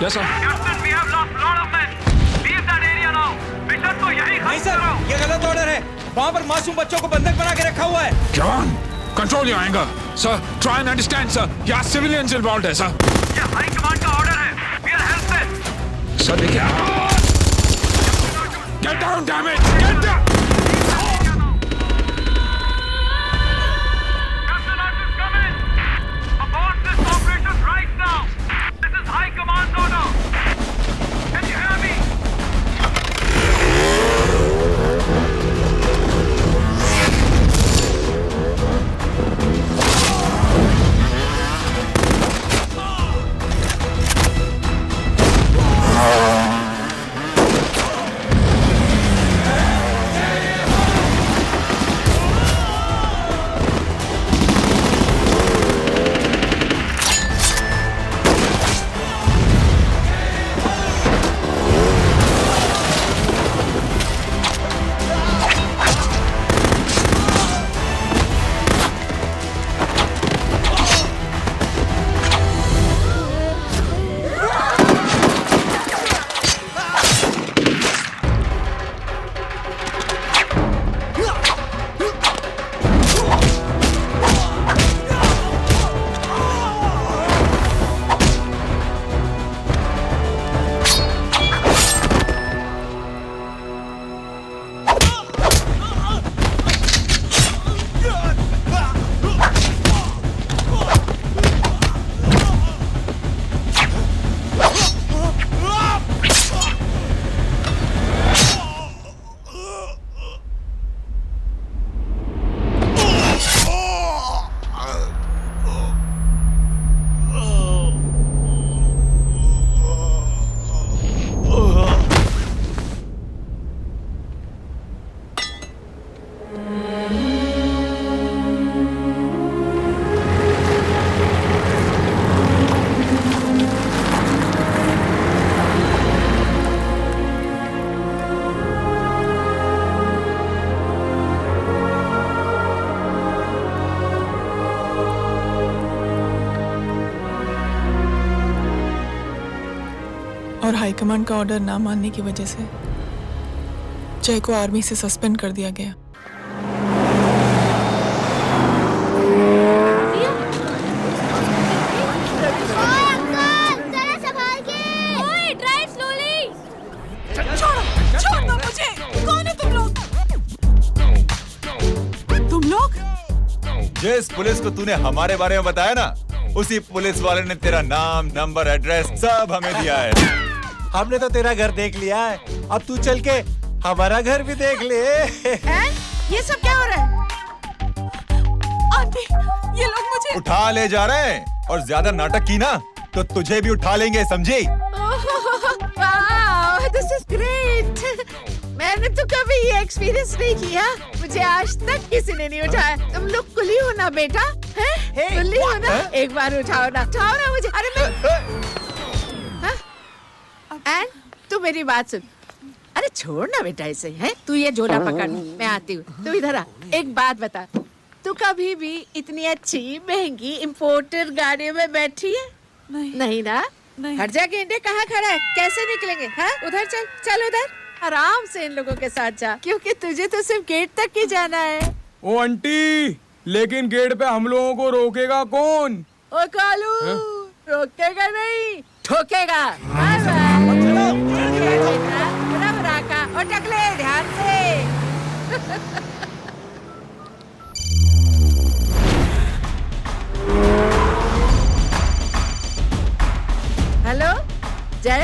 Yes, sir. Captain, we have lost lot of men. Leave that area now. Mission तो यही नहीं खत्म sir, करो. ये गलत ऑर्डर है। वहाँ पर मासूम बच्चों को बंधक बना के रखा हुआ है। Jawan, control your anger. Sir, try and understand, sir. यहाँ civilians involved है, sir. ये हाई कमांड का ऑर्डर है. We are helpless. Sir, देखिए. Get down, damn it! Get down! Captain Arch is coming. Abort this operation right now. This is high command order. Can you hear me? और high command का order ना मानने की वजह से जय को आर्मी से सस्पेंड कर दिया गया। छोड़ो मुझे। कौन है तुम लोग? तुम लोग? जिस पुलिस को तूने हमारे बारे में बताया ना, उसी पुलिस वाले ने तेरा नाम, नंबर, एड्रेस सब हमें दिया है। हमने तो तेरा घर देख लिया है, अब तू चल के हमारा घर भी देख ले। ये सब क्या हो रहा है? आंटी, ये लोग मुझे उठा ले जा रहे हैं और ज्यादा नाटक की ना तो तुझे भी उठा लेंगे, समझी? This is great. मैंने तो कभी ये एक्सपीरियंस नहीं किया, मुझे आज तक किसी ने नहीं उठाया। तुम लोग कुली हो ना बेटा, हैं? कुली हो ना? एक बार उठाओ ना मुझे। अरे मैं एंड तू मेरी बात सुन। अरे छोड़ ना बेटा इसे, हैं? तू ये झोला पकड़, मैं आती हूँ। तू इधर आ। एक बात बता, तू कभी भी इतनी अच्छी महंगी इम्पोर्टेड गाड़ी में बैठी है? नहीं ना? नहीं। हर जगह इंडिया कहाँ खड़ा है? कैसे निकलेंगे? हाँ, उधर चल उधर आराम से इन लोगों के साथ जा, क्योंकि तुझे तो सिर्फ गेट तक ही जाना है। ओ आंटी, लेकिन गेट पे हम लोगों को रोकेगा कौन? ओ कालू, रोकेगा नहीं, ठोकेगा। Bye bye. और टकले ध्यान से। हेलो जय,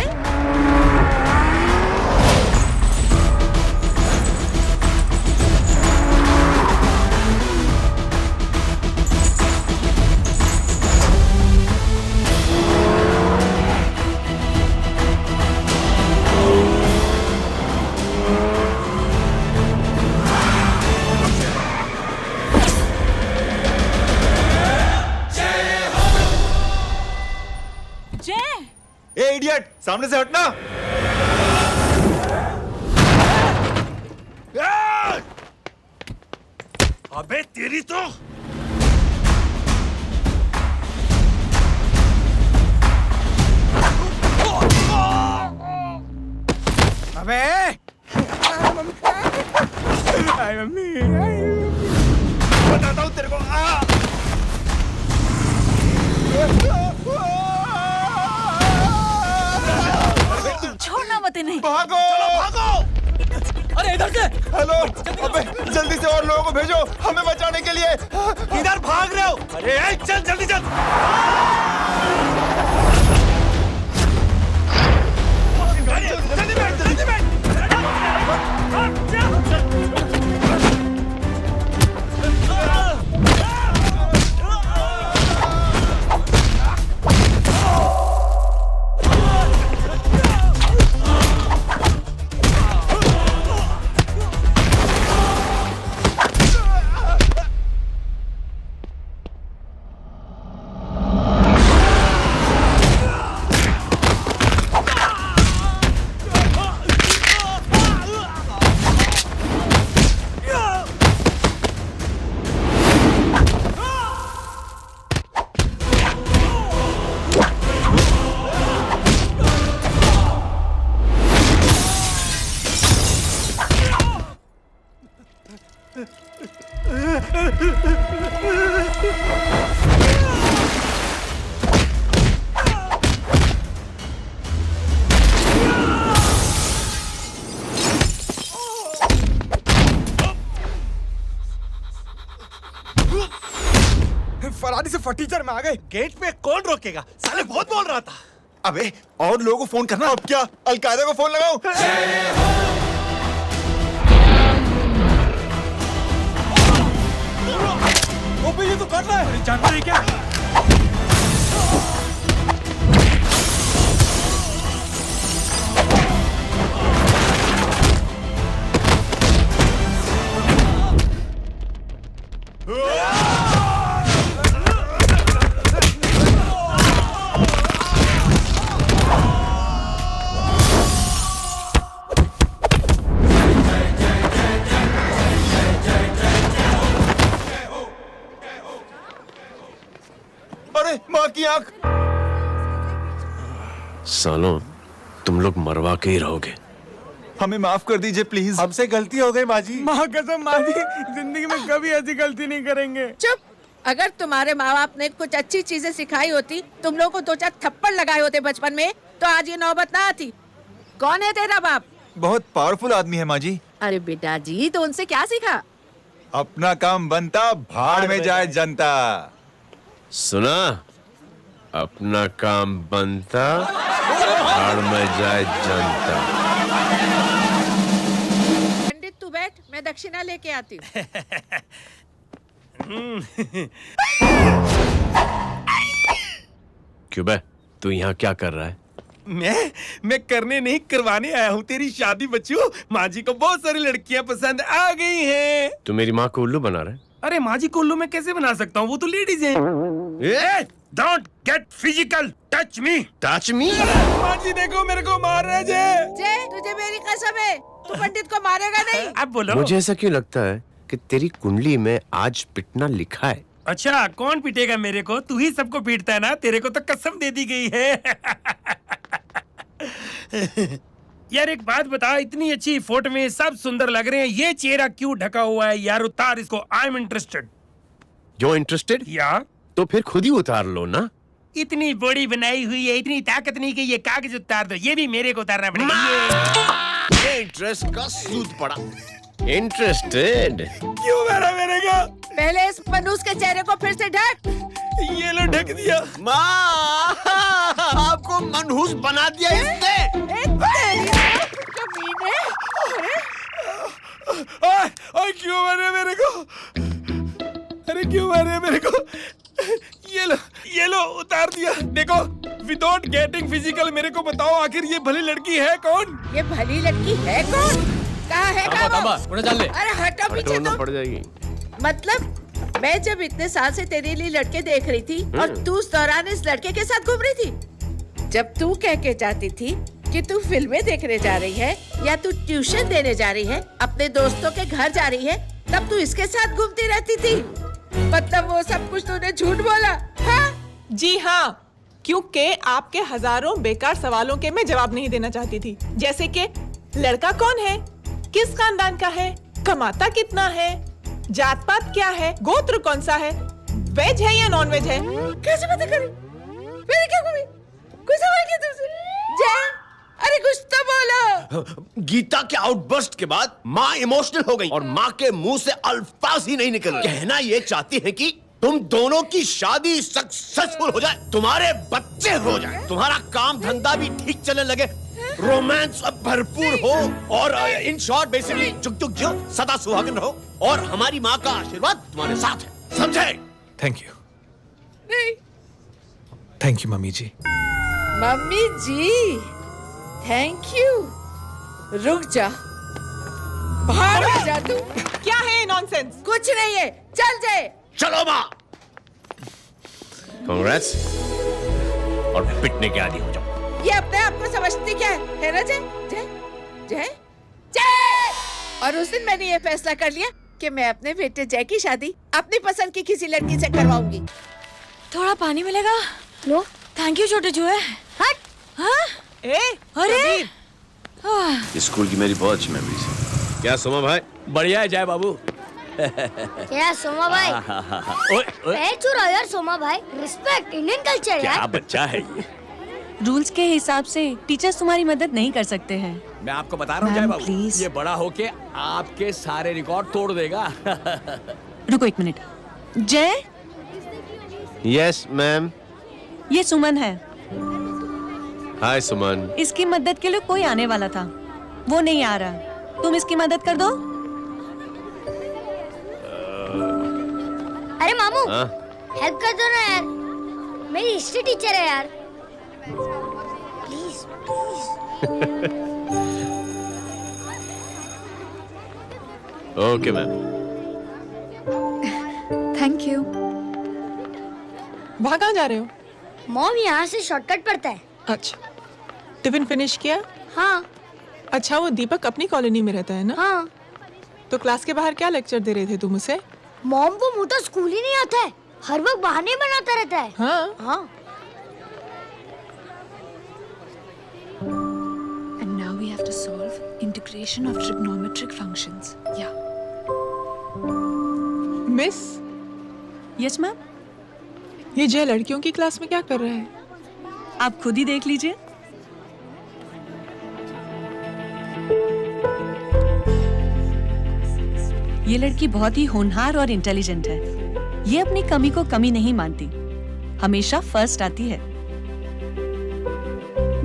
ए इडियट, सामने से हटना। अबे तेरी तो अबे हाय मम्मी बताता हूँ तेरे को। छोड़ना मत इन्हें। भागो भागो। अरे इधर से हेलो, अबे जल्दी से और लोगों को भेजो हमें बचाने के लिए। इधर भाग रहे हो? अरे चल जल्दी चल। फरारी से फटीचर में आ गए। गेट पे कौन रोकेगा? साले बहुत बोल रहा था। अबे और लोगों को फोन करना। अब क्या अलकायदा को फोन लगाऊं? वो ये तो कर रहा है। जानता है क्या? अरे माँ की आंख। सालों तुम लोग मरवा के ही रहोगे। हमें माफ कर दीजिए प्लीज। हमसे गलती हो गई माँ जी। माँ कसम माँ जी, जिंदगी में कभी ऐसी गलती नहीं करेंगे। चुप। अगर तुम्हारे माँ बाप ने कुछ अच्छी चीजें सिखाई होती, तुम लोगों को 2-4 थप्पड़ लगाए होते बचपन में, तो आज ये नौबत ना आती। कौन है तेरा बाप? बहुत पावरफुल आदमी है माँ जी। अरे बेटा जी, तो उनसे क्या सीखा? अपना काम बनता, भाड़ में जाए जनता। सुना? अपना काम बनता, भाड़ में जाए जनता। पंडित तू बैठ, मैं दक्षिणा लेके आती हूँ। क्यों बे, तू यहाँ क्या कर रहा है? मैं करने नहीं करवाने आया हूँ तेरी शादी बच्चों। माँ जी को बहुत सारी लड़कियाँ पसंद आ गई हैं। तू मेरी माँ को उल्लू बना रहा है? अरे माँ जी को उल्लू मैं कैसे बना सकता हूँ? वो तो लेडीज हैं। Don't get physical, touch me. Touch me? माँ जी देखो मेरे को मार रहे जय, तुझे मेरी कसम है, तू पंडित को मारेगा नहीं। अब बोलो। मुझे ऐसा क्यों लगता है कि तेरी कुंडली में आज पिटना लिखा है? अच्छा, कौन पीटेगा मेरे को? तू ही सबको पीटता है ना। तेरे को तो कसम दे दी गई है। यार एक बात बता, इतनी अच्छी फोटो में सब सुंदर लग रहे हैं, ये चेहरा क्यों ढका हुआ है? यार उतार इसको। I am interested. You're interested? या तो फिर खुद ही उतार लो ना। इतनी बॉडी बनाई हुई है, इतनी ताकत नहीं कि ये कागज उतार दो। ये भी मेरे को उतारना पड़ेगा। ये ड्रेस का सूद पड़ा। इंटरेस्टेड? क्यों मारा मेरे को? पहले इस मनूस के चेहरे को फिर से ढक। ये लो ढक दिया। माँ, आपको मनहूस बना दिया इसने। कमीने। ओए क्यों मारे मेरे को? अरे क्यों मारे मेरे को? ये लो उतार दिया। देखो, विदाउट गेटिंग फिजिकल मेरे को बताओ आखिर ये भली लड़की है कौन? ये भली लड़की है कौन? कहाँ है वो? अरे हटो पीछे हटोना तो। पड़ जाएगी। मतलब मैं जब इतने साल से तेरे लिए लड़के देख रही थी और तू उस दौरान इस लड़के के साथ घूम रही थी। जब तू कह के जाती थी कि तू फिल्में देखने जा रही है या तू ट्यूशन देने जा रही है, अपने दोस्तों के घर जा रही है, तब तू इसके साथ घूमती रहती थी। मतलब वो सब कुछ तूने झूठ बोला? हाँ? जी हाँ, क्योंकि आपके हजारों बेकार सवालों के मैं जवाब नहीं देना चाहती थी। जैसे कि लड़का कौन है, किस खानदान का है, कमाता कितना है, जात पात क्या है, गोत्र कौन सा है, वेज है या नॉन वेज है? कैसे पता करी? मैंने क्या कभी कोई सवाल किया तुमसे? जय, अरे कुछ तो बोलो। गीता के आउटबर्स्ट के बाद माँ इमोशनल हो गई और माँ के मुंह से अल्फाज ही नहीं निकल रहे। कहना ये चाहती है कि तुम दोनों की शादी सक्सेसफुल हो जाए, तुम्हारे बच्चे हो जाए, तुम्हारा काम धंधा भी ठीक चलने लगे, रोमांस अब भरपूर हो और इन शॉर्ट बेसिकली जुग जुग जियो, सदा सुहागन रहो और हमारी माँ का आशीर्वाद तुम्हारे साथ है, समझे? थैंक यू, नहीं, thank you mummy ji. Mummy ji, thank you. रुक जा, बाहर आ जा तू। क्या है नॉनसेंस? कुछ नहीं है, चल जाए। चलो माँ, कांग्रेस और पिटने के आदि हो जाओ। ये अपने आप को समझती क्या है ना जय? जय जय जय। और उस दिन मैंने ये फैसला कर लिया कि मैं अपने बेटे जय की शादी अपनी पसंद की किसी लड़की से करवाऊंगी। थोड़ा पानी मिलेगा? लो। थैंक यू छोटे जुए। हट। हाँ? ए, अरे स्कूल की मेरी बहुत अच्छी मेमोरीज है। क्या सोमा भाई? बढ़िया है जय बाबू। क्या सोमा भाई? पैर छू यार सोमा भाई, रिस्पेक्ट इंडियन कल्चर क्या यार। बच्चा है ये? रूल्स के हिसाब से टीचर्स तुम्हारी मदद नहीं कर सकते हैं। मैं आपको बता रहा हूँ जय मैम, बाबू, प्लीज। ये बड़ा होके आपके सारे रिकॉर्ड तोड़ देगा। रुको एक मिनट। जय, यस मैम। ये सुमन है। हाय सुमन। इसकी मदद के लिए कोई आने वाला था, वो नहीं आ रहा। तुम इसकी मदद कर दो। अरे मामू, हेल्प कर दो ना यार, मेरी हिस्ट्री टीचर है यार, please please. Okay ma'am. Thank you. वहाँ कहाँ जा रहे हो? मॉम यहाँ से शॉर्टकट पड़ता है। अच्छा, टिफिन फिनिश किया? हाँ अच्छा, वो दीपक अपनी कॉलोनी में रहता है ना? हाँ। तो क्लास के बाहर क्या लेक्चर दे रहे थे तुम उसे? मॉम को मुँह तो स्कूल ही नहीं आता है, हर वक्त बहाने बनाता रहता है। हाँ हाँ। And now we have to solve integration of trigonometric functions. Yeah. Miss, Yes ma'am. ये जय लड़कियों की क्लास में क्या कर रहा है? आप खुद ही देख लीजिए। ये लड़की बहुत ही होनहार और इंटेलिजेंट है। ये अपनी कमी को कमी नहीं मानती, हमेशा फर्स्ट आती है।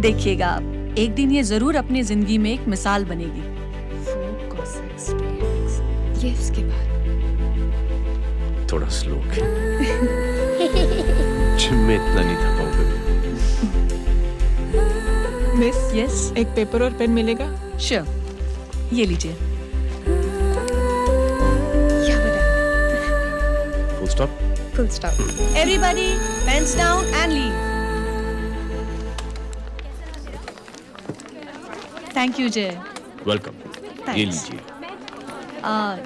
देखिएगा आप, एक दिन ये जरूर अपनी जिंदगी में एक मिसाल बनेगी। ये इसके बाद थोड़ा स्लो जिम में इतना नहीं था पाऊंगा। मिस, यस, एक पेपर और पेन मिलेगा? श्योर, ये लीजिए। Full stop. Full stop. Everybody, pens down and leave. Thank you, Jay. Welcome. Thanks. ये लीजिए।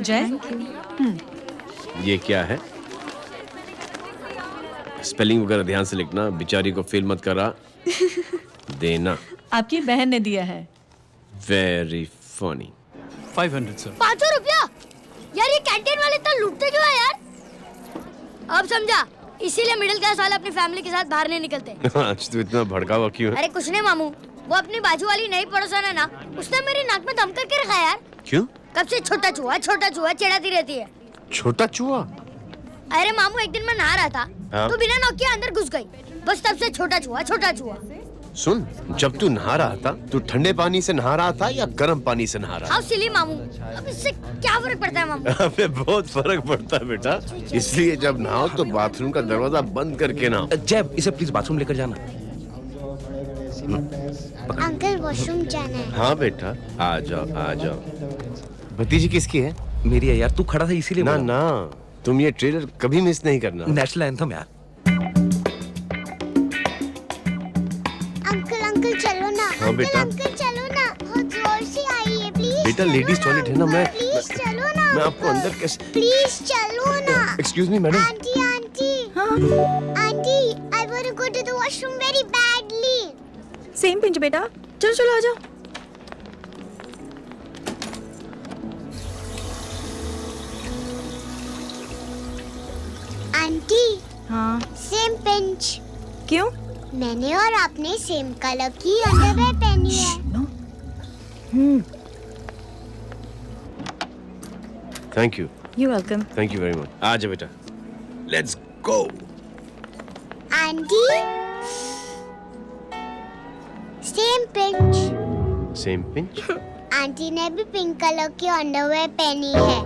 Jay? ये क्या है? स्पेलिंग वगैरह ध्यान से लिखना, बेचारी को फेल मत करा देना। आपकी बहन ने दिया है। Very funny. 500 सर। 500 रुपया? यार ये कैंटीन वाले तो लूटते क्यों है यार? अब समझा, इसीलिए मिडिल क्लास वाले अपनी फैमिली के साथ बाहर नहीं निकलते। आज तो इतना भड़का हुआ क्यों है? अरे कुछ नहीं मामू, वो अपनी बाजू वाली नई पड़ोसन है ना, उसने मेरी नाक में दम करके रखा है यार। क्यों? कब से छोटा चूहा चिढ़ाती रहती है। छोटा चूहा? अरे मामू, एक दिन मैं नहा रहा था, हाँ? तो बिना नॉक के अंदर घुस गई, बस तब से छोटा चूहा। सुन, जब तू नहा रहा था, तू ठंडे पानी से नहा रहा था या गर्म पानी से नहा रहा हाउ सिली मामू, अब इससे क्या फर्क पड़ता है मामू? था? अबे बहुत फर्क पड़ता है बेटा, इसलिए जब नहाओ तो बाथरूम का दरवाजा बंद करके नहाओ। जय, इसे प्लीज बाथरूम लेकर जाना। अंकल वॉशरूम जाना है। हाँ बेटा, आ जाओ। भतीजी किसकी है? मेरी है यार, तू खड़ा था इसीलिए ना बोला। ना, तुम ये ट्रेलर कभी मिस नहीं करना। नेशनल एंथम यार। अंकल चलो ना। हाँ बेटा। अंकल चलो ना, बहुत जोर से आई है, प्लीज। बेटा लेडीज टॉयलेट है ना, प्लीज चलो ना। मैं आपको अंदर कैसे? प्लीज चलो ना। Excuse me madam. Aunty I want to go to the washroom very badly. Same pinch बेटा, चलो आ जाओ। आंटी हाँ सेम पिंच। क्यों? मैंने और आपने सेम कलर की अंडरवेयर पहनी है। Thank you, you welcome. Thank you very much. आ जा बेटा, let's go. Aunty same pinch. Same pinch. Aunty ने भी पिंक कलर की अंडरवेयर पहनी है।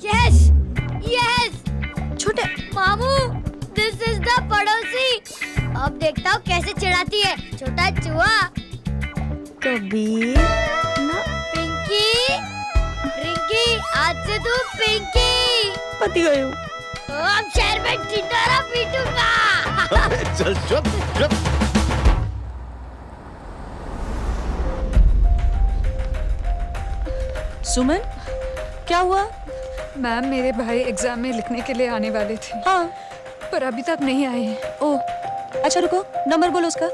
यस यस छोटे मामू, दिस इज द पड़ोसी। अब देखता हूँ कैसे चिढ़ाती है छोटा चूहा। कबीर ना पिंकी, रिंकी, आज से तू पिंकी। पति गए हो। अब शहर में टिटोरा पीटूंगा। चल चुप चुप। सुमन, क्या हुआ? मैम, मेरे भाई एग्जाम में लिखने के लिए आने वाले थे, हाँ, पर अभी तक नहीं आए हैं। ओह, अच्छा रुको, नंबर बोलो उसका।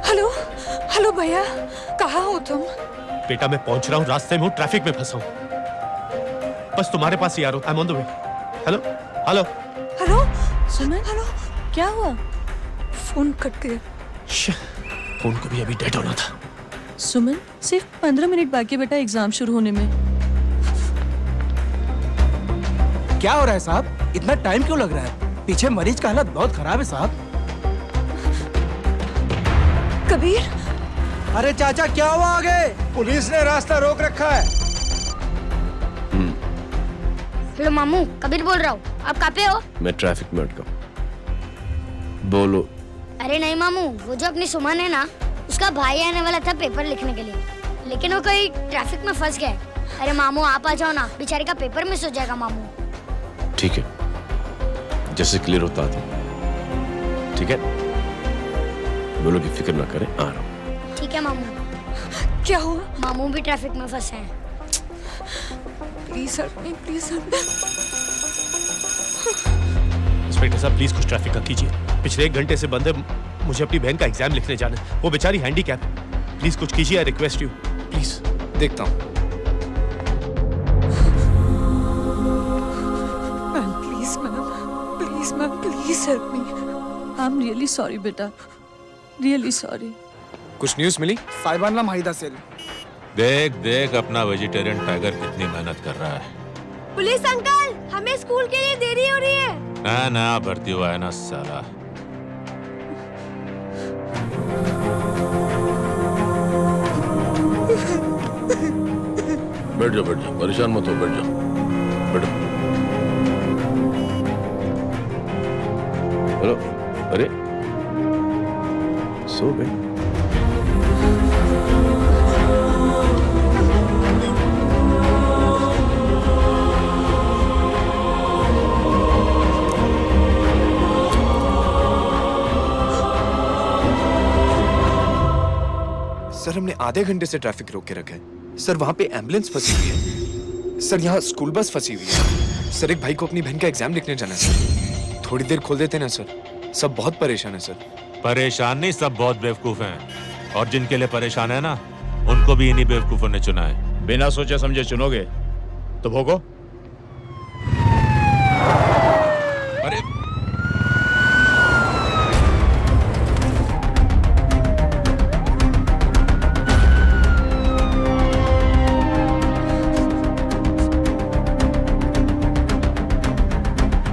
हेलो हेलो भैया, कहाँ हो तुम? बेटा मैं पहुंच रहा हूँ, रास्ते में हूँ, ट्रैफिक में फंसा हूँ, बस तुम्हारे पास ही आ रहा हूँ। I am on the way. Hello hello hello Suman, hello, क्या हुआ? फोन कट गया। फोन को भी अभी डेड होना था। सुमन, सिर्फ 15 मिनट बाकी बेटा एग्जाम शुरू होने में। क्या हो रहा है साहब? इतना टाइम क्यों लग रहा है? पीछे मरीज का हालत बहुत खराब है साहब। कबीर, अरे चाचा क्या हुआ आगे? पुलिस ने रास्ता रोक रखा है। हेलो मामू, कबीर बोल रहा हूँ। आप कहाँ पे हो? मैं ट्रैफिक में अटका हूँ। बोलो। अरे नहीं मामू, वो जो अपनी सुमन है ना, उसका भाई आने वाला था पेपर लिखने के लिए, लेकिन वो कहीं ट्रैफिक में फंस गया है। अरे मामू आप आ जाओ ना, बेचारे का पेपर मिस हो जाएगा मामू। ठीक है, जैसे क्लियर होता था। ठीक है, बोलो कि फिक्र ना करें, आ रहा हूँ। ठीक है मामू। क्या हुआ? मामू भी ट्रैफिक में फंसे हैं। Please help me, please help me. Inspector साहब प्लीज कुछ ट्रैफिक का कीजिए, पिछले 1 घंटे से बंद है, मुझे अपनी बहन का एग्जाम लिखने जाना है, वो बेचारी हैंडीकैप है। प्लीज कुछ कीजिए, आई रिक्वेस्ट यू प्लीज। देखता हूँ। Ma'am please help me. I am really sorry बेटा, रियली सॉरी। कुछ न्यूज़ मिली? साहिबाना माहिदा सेल। देख देख अपना वेजिटेरियन टाइगर कितनी मेहनत कर रहा है। पुलिस अंकल, हमें स्कूल के लिए देरी हो रही है। ना ना भर्ती हुआ है ना साला। बैठ जाओ, परेशान मत हो, बैठ जाओ, बैठो। हेलो, अरे सो गए? सर हमने आधे घंटे से ट्रैफिक रोक के रखा है। सर वहाँ पे एम्बुलेंस फंसी हुई है। सर यहाँ स्कूल बस फंसी हुई है। सर एक भाई को अपनी बहन का एग्जाम लिखने जाना है सर। थोड़ी देर खोल देते ना सर, सब बहुत परेशान है सर। परेशान नहीं, सब बहुत बेवकूफ हैं, और जिनके लिए परेशान है ना, उनको भी इन्हीं बेवकूफों ने चुना है। बिना सोचे समझे चुनोगे तो भोगो। अरे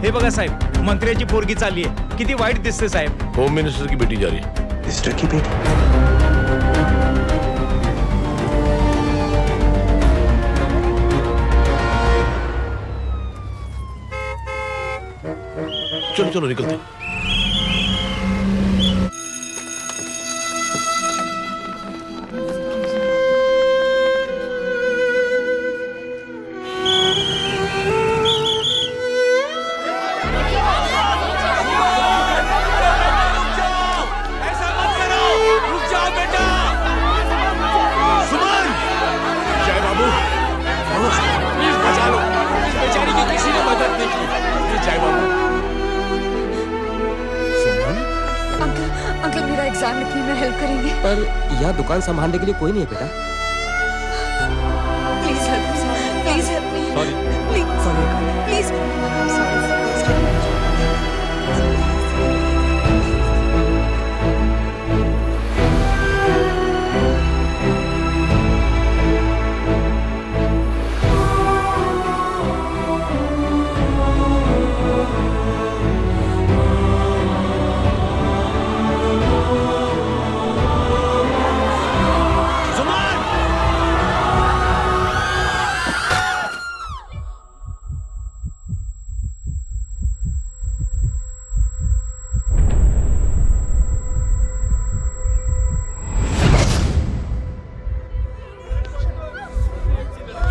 हे बघा साहेब, मंत्र्याची पोरगी चालली आहे. किती वाईट दिसते साहेब. होम मिनिस्टर की बेटी जा रही है। मिनिस्टर की बेटी? चलो चलो निकलते। अंकल मेरा एग्जाम लिखने में हेल्प करेंगे? पर यहाँ दुकान संभालने के लिए कोई नहीं है बेटा। Please help me please please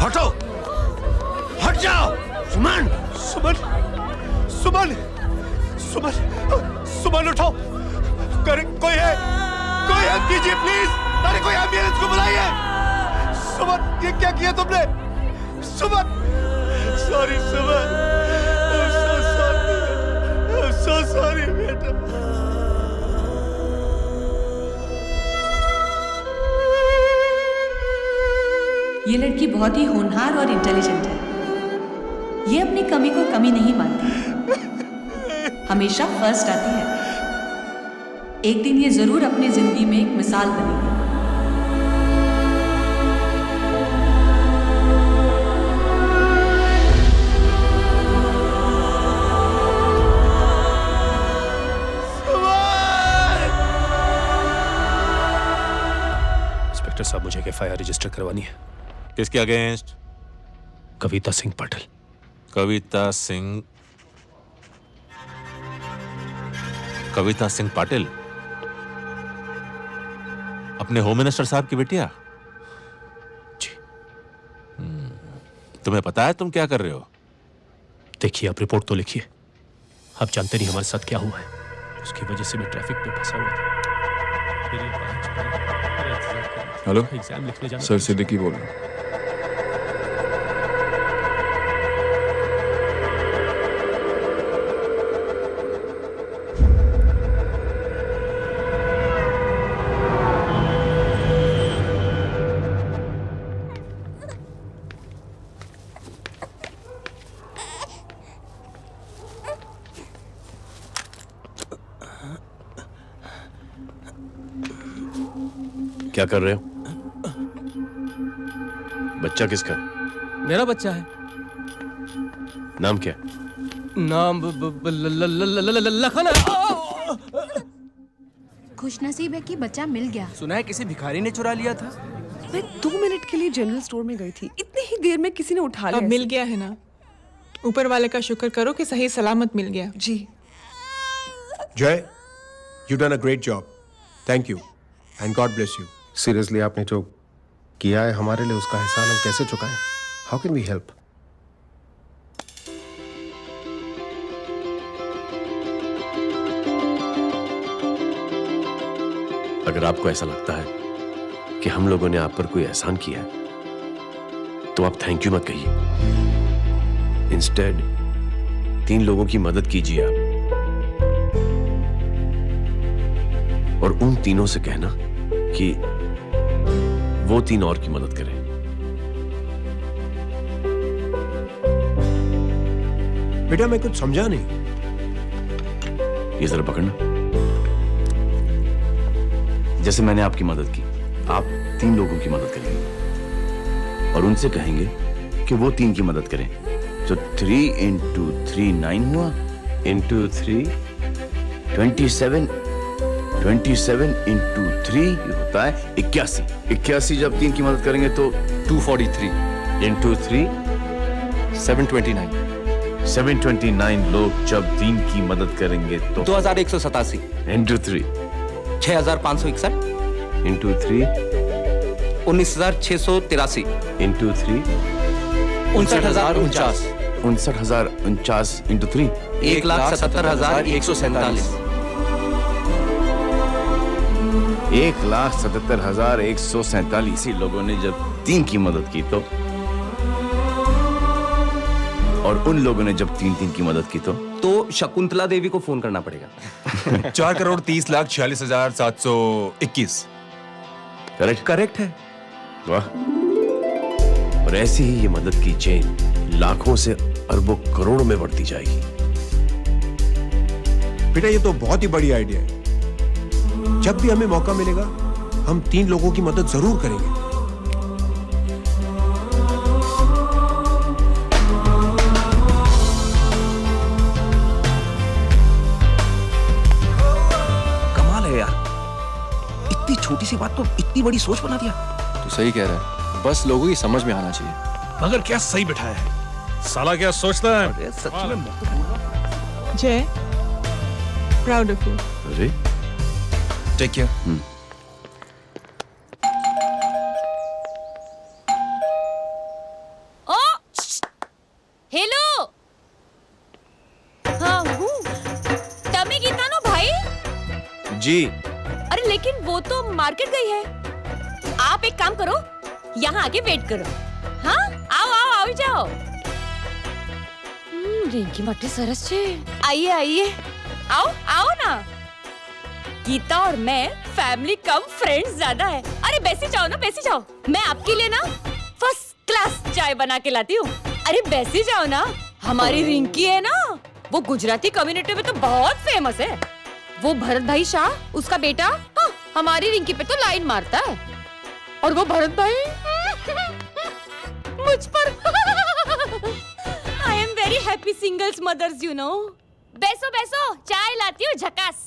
हटो, हट जाओ। सुमन, सुमन, सुमन, सुमन, सुमन उठो। कोई है कीजिए प्लीज। अरे कोई एम्बुलेंस को बुलाइए। सुमन, ये क्या किया तुमने? Suman, sorry Suman, I'm so sorry बेटा। ये लड़की बहुत ही होनहार और इंटेलिजेंट है। ये अपनी कमी को कमी नहीं मानती, हमेशा फर्स्ट आती है। एक दिन ये जरूर अपनी जिंदगी में एक मिसाल बनेगी। इंस्पेक्टर साहब, मुझे एफआईआर रजिस्टर करवानी है। किसके अगेंस्ट? कविता सिंह पाटिल। कविता सिंह पाटिल, अपने होम मिनिस्टर साहब की बेटिया? जी। तुम्हें पता है तुम क्या कर रहे हो? देखिए, आप रिपोर्ट तो लिखिए। आप जानते नहीं हमारे साथ क्या हुआ है। उसकी वजह से मैं ट्रैफिक में फंसा हुआ था। हेलो एग्जाम लिखने जाना। सर, सिद्दीकी बोल रहा हूँ। क्या कर रहे हो? बच्चा किसका? मेरा बच्चा है। नाम क्या? नाम लखन है। खुशनसीब है कि बच्चा मिल गया। सुना है किसी भिखारी ने चुरा लिया था। मैं 2 मिनट के लिए जनरल स्टोर में गई थी, इतनी ही देर में किसी ने उठा लिया। अब मिल गया है ना। ऊपर वाले का शुक्र करो कि सही सलामत मिल गया। जी। जय, you done a great job. Thank you and God bless you. Seriously, आपने जो किया है हमारे लिए, उसका एहसान हम कैसे चुकाएं? How can we help? अगर आपको ऐसा लगता है कि हम लोगों ने आप पर कोई एहसान किया है, तो आप थैंक यू मत कहिए। इंस्टेड 3 लोगों की मदद कीजिए आप, और उन तीनों से कहना कि वो 3 और की मदद करें। बेटा, मैं कुछ समझा नहीं। ये जरा पकड़ना। जैसे मैंने आपकी मदद की, आप 3 लोगों की मदद करेंगे और उनसे कहेंगे कि वो 3 की मदद करें। तो 3 into 3 9 हुआ, into 3 27 into 3 होता है 81। 81 जब 3 की मदद करेंगे तो 243 into 3 729 729 लोग जब 3 की मदद करेंगे तो 2187 into 3 6561 into 3 19683 into 3 59049 59,049 into 3 1,77,147 1,77,147 लोगों ने जब 3 की मदद की तो, और उन लोगों ने जब 3 की मदद की तो शकुंतला देवी को फोन करना पड़ेगा। 4,30,46,721। करेक्ट करेक्ट है। वाह, और ऐसी ही ये मदद की चेन लाखों से अरबों करोड़ों में बढ़ती जाएगी। बेटा ये तो बहुत ही बड़ी आइडिया है। जब भी हमें मौका मिलेगा हम 3 लोगों की मदद जरूर करेंगे। कमाल है यार, इतनी छोटी सी बात को इतनी बड़ी सोच बना दिया। तू सही कह रहा है, बस लोगों की समझ में आना चाहिए। मगर क्या सही बिठाया है, साला क्या सोचता है। सच में जय, प्राउड ऑफ यू। अरे टेक केयर। ओ हेलो, हाँ हूँ तभी गीता नो भाई जी। अरे लेकिन वो तो मार्केट गई है। आप एक काम करो, यहाँ आके वेट करो। हाँ आओ आओ आओ जाओ। रिंकी मट्टी सरस छे। आइए आइए, आओ आओ ना। गीता और मैं फैमिली कम फ्रेंड्स ज्यादा है। अरे बैसी जाओ ना, बैसी जाओ। मैं आपके लिए ना फर्स्ट क्लास चाय बना के लाती हूँ। अरे बैसी जाओ ना। हमारी रिंकी है ना, वो गुजराती कम्युनिटी में तो बहुत फेमस है। वो भरत भाई शाह, उसका बेटा, हाँ, हमारी रिंकी पे तो लाइन मारता है। और वो भरत भाई मुझ पर I am very happy singles mothers you know. बैसो बैसो, चाय लाती हूँ झकास।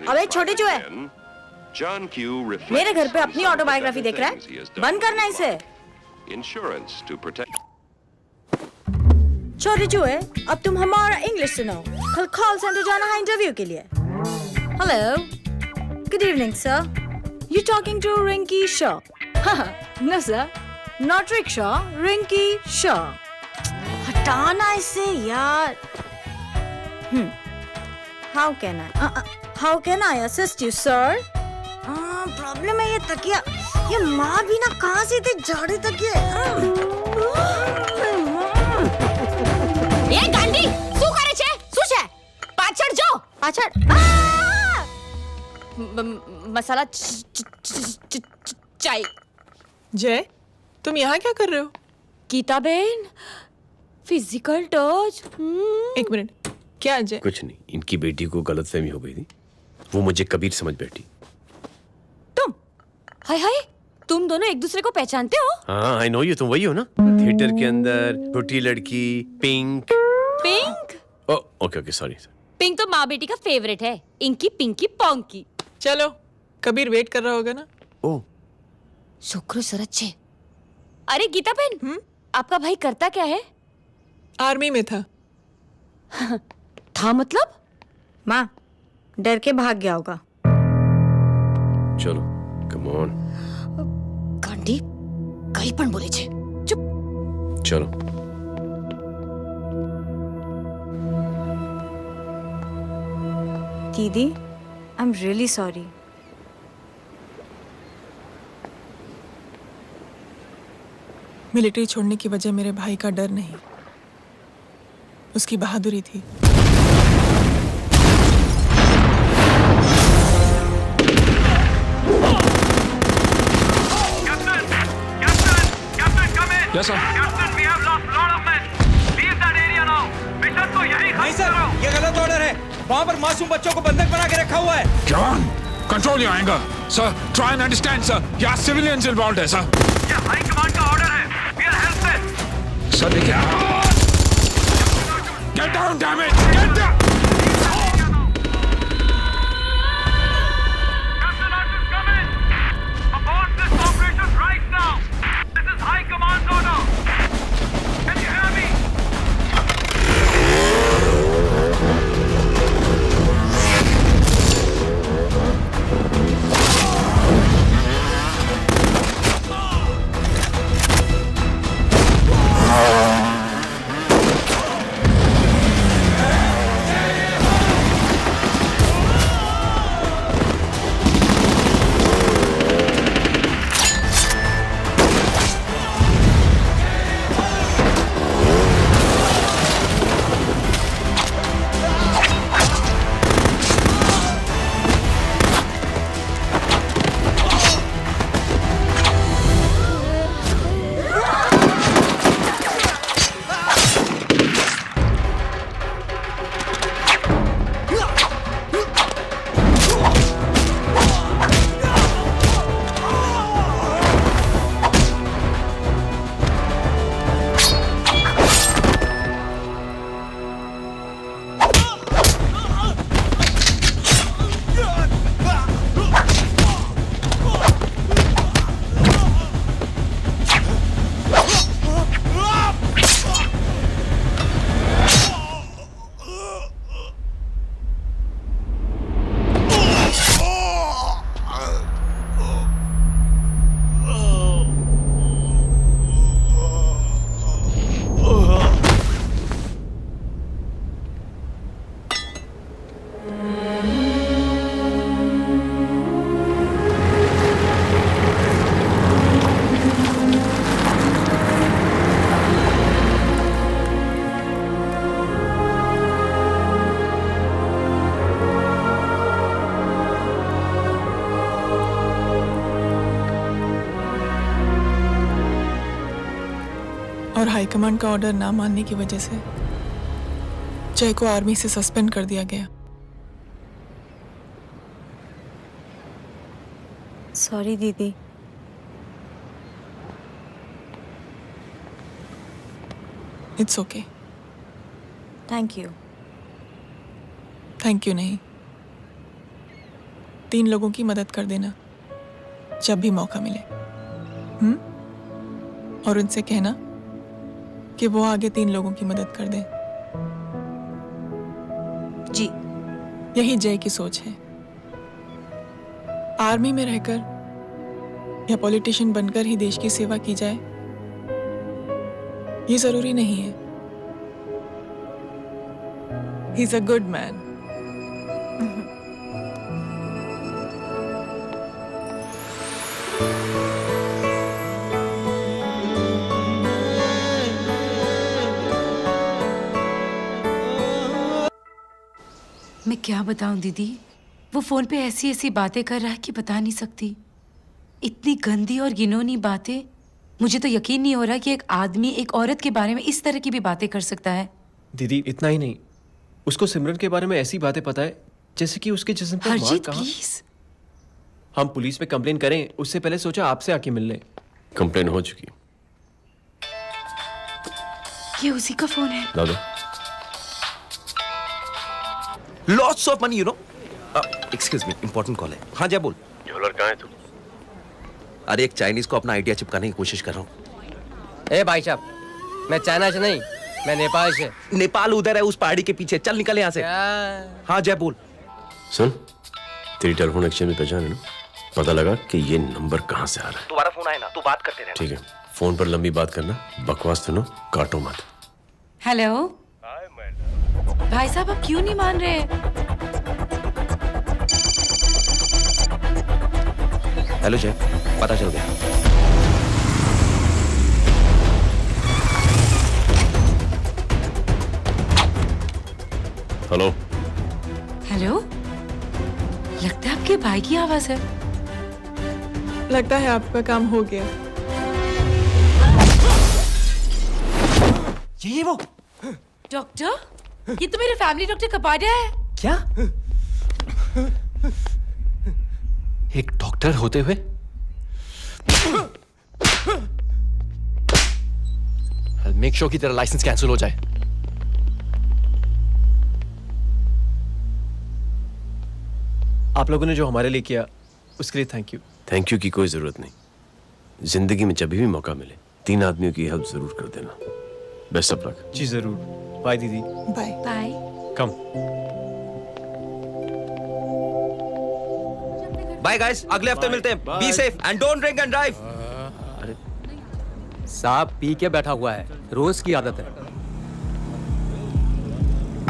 अबे छोटे चूहे, मेरे घर पे अपनी ऑटोबायोग्राफी देख रहा है, बंद करना इसे। छोटे चूहे, अब तुम हमारा इंग्लिश सुनो। कल कॉल सेंटर जाना है इंटरव्यू के लिए। Hello, good evening sir, you talking to Rinki Shaw? No sir, not rickshaw, Rinki Shaw. हटाना इसे यार। How can I assist you sir? Problem है ये तकिया, ये माँ भी ना कहाँ से इतने झाड़े तकिए। એ ગાંડી શું કરે છે? શું છે? પાછળ જો, પાછળ। मसाला चाय। जय, तुम यहाँ क्या कर रहे हो? गीता बहन, फिजिकल टच। एक मिनट, क्या जय? कुछ नहीं, इनकी बेटी को गलतफहमी हो गई थी, वो मुझे कबीर समझ बैठी। तुम हाय हाय, तुम दोनों एक दूसरे को पहचानते हो? हाँ आई नो यू, तुम वही हो ना थिएटर के अंदर छोटी लड़की pink. Pink? Okay okay sorry. Pink तो माँ बेटी का फेवरेट है, इंकी पिंकी पोंकी। चलो, कबीर वेट कर रहा होगा ना। ओ शुक्र सरच्चे। अरे गीता बहन, आपका भाई करता क्या है? आर्मी में था। था मतलब? माँ डर के भाग गया होगा। चलो कम ऑन। गांडी कहीं पण बोले छे। चुप। चलो। दीदी, I am really sorry. Military छोड़ने की वजह मेरे भाई का डर नहीं, उसकी बहादुरी थी। Yes, sir. Captain, we have lost a lot of men. Leave that area now. Mission तो यही नहीं सर, ये गलत ऑर्डर है। वहाँ पर मासूम बच्चों को बंधक बना के रखा हुआ है। जवान, control your anger. Sir, try and understand, sir. यहाँ civilians involved है, sir. ये हाई कमांड का ऑर्डर है। We are helpless. Sir, देखिए। Get down, damn it! Get down! Captain Arjun, come in. Abort this operation right now. This is high command order. Can you hear me? और high command का order ना मानने की वजह से जय को आर्मी से सस्पेंड कर दिया गया। सॉरी दीदी। It's okay. Thank you. Thank you नहीं, 3 लोगों की मदद कर देना जब भी मौका मिले। और उनसे कहना कि वो आगे 3 लोगों की मदद कर दें। जी। यही जय की सोच है। आर्मी में रहकर या पॉलिटिशियन बनकर ही देश की सेवा की जाए, ये जरूरी नहीं है। He is a good man. मैं क्या बताऊं दीदी, वो फोन पे ऐसी ऐसी बातें कर रहा है कि बता नहीं सकती। इतनी गंदी और घिनौनी बातें। मुझे तो यकीन नहीं हो रहा कि एक आदमी एक औरत के बारे में इस तरह की भी बातें कर सकता है। दीदी इतना ही नहीं, उसको सिमरन के बारे में ऐसी बातें पता है जैसे कि उसके जिस्म पर मार हरजीत कहाँ। प्लीज। हम पुलिस में कंप्लेन करें उससे पहले सोचा आपसे आके मिल लें। कंप्लेन हो चुकी। ये उसी का फोन है। दादा Lots of money, you know. Excuse me, important call है। हाँ जय बोल। ज्वेलर कहाँ है तू? अरे एक चाइनीज को अपना आइडिया चिपकाने की कोशिश कर रहा हूँ। ए भाई साहब, मैं चाइना से नहीं, मैं नेपाल से। नेपाल उधर है उस पहाड़ी के पीछे, चल निकल यहाँ से। हाँ जय बोल। सुन, तेरी टेलीफोन एक्सचेंज में पहचान है ना? पता लगा कि ये नंबर कहाँ से आ रहा है। दोबारा फोन आए ना तू बात करते रहना। ठीक है, फोन पर लंबी बात करना, बकवास सुनो, काटो मत। हेलो भाई साहब, आप क्यों नहीं मान रहे? हेलो जय, पता चल गया। हेलो हेलो, लगता है आपके भाई की आवाज है। लगता है आपका काम हो गया। ये वो डॉक्टर, ये तो मेरे फैमिली डॉक्टर कपाडिया है। क्या? एक डॉक्टर होते हुए? मेक श्योर कि तेरा लाइसेंस कैंसिल हो जाए। आप लोगों ने जो हमारे लिए किया उसके लिए थैंक यू। थैंक यू की कोई जरूरत नहीं। जिंदगी में जब भी मौका मिले 3 आदमियों की हेल्प जरूर कर देना। Best of luck. जी जरूर। बाय दीदी। Bye bye. Come. Bye guys, अगले हफ्ते मिलते हैं। Be safe and don't drink and drive. अरे साहब पी के बैठा हुआ है, रोज की आदत है।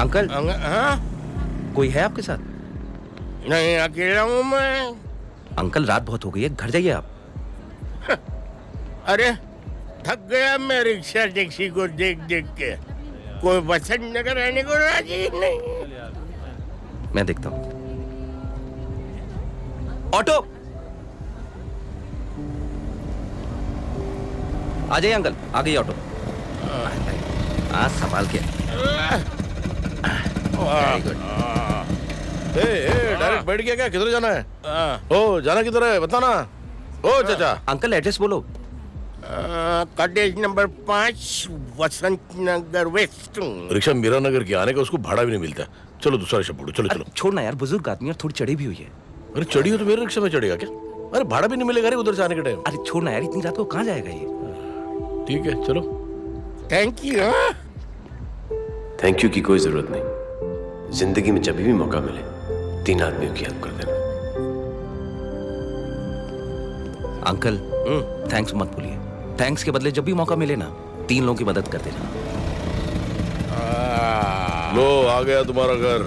अंकल हाँ? कोई है आपके साथ? नहीं, अकेला हूँ मैं। अंकल रात बहुत हो गई है, घर जाइए आप। अरे थक गया मैं रिक्शा टैक्सी को देख देख के। कोई वसंत नगर रहने को राजी नहीं। मैं देखता हूँ। ऑटो आ जाइए अंकल, आ गई ऑटो। आज संभाल के। डायरेक्ट बैठ गया क्या? किधर जाना है? ओ जाना किधर है बता ना। ओ चाचा। अंकल एड्रेस बोलो। कॉटेज नंबर 5 वसंत नगर वेस्ट। रिक्शा मीरा नगर की आने का उसको भाड़ा भी नहीं मिलता। चलो दूसरा रिक्शा पकड़ो। चलो चलो। छोड़ना यार, बुजुर्ग आदमी और थोड़ी चढ़ी भी हुई है। अरे चढ़ी हो तो मेरे रिक्शा में चढ़ेगा क्या? अरे भाड़ा भी नहीं मिलेगा रे उधर से आने के टाइम। अरे छोड़ना यार, इतनी रात को कहाँ जाएगा ये? ठीक है चलो। Thank you. थैंक यू की कोई जरूरत नहीं। जिंदगी में जब भी मौका मिले 3 आदमियों की हेल्प कर देना। अंकल थैंक्स मत भूलिए। थैंक्स के बदले जब भी मौका मिले ना 3 लोगों की मदद कर देना। लो आ गया तुम्हारा घर।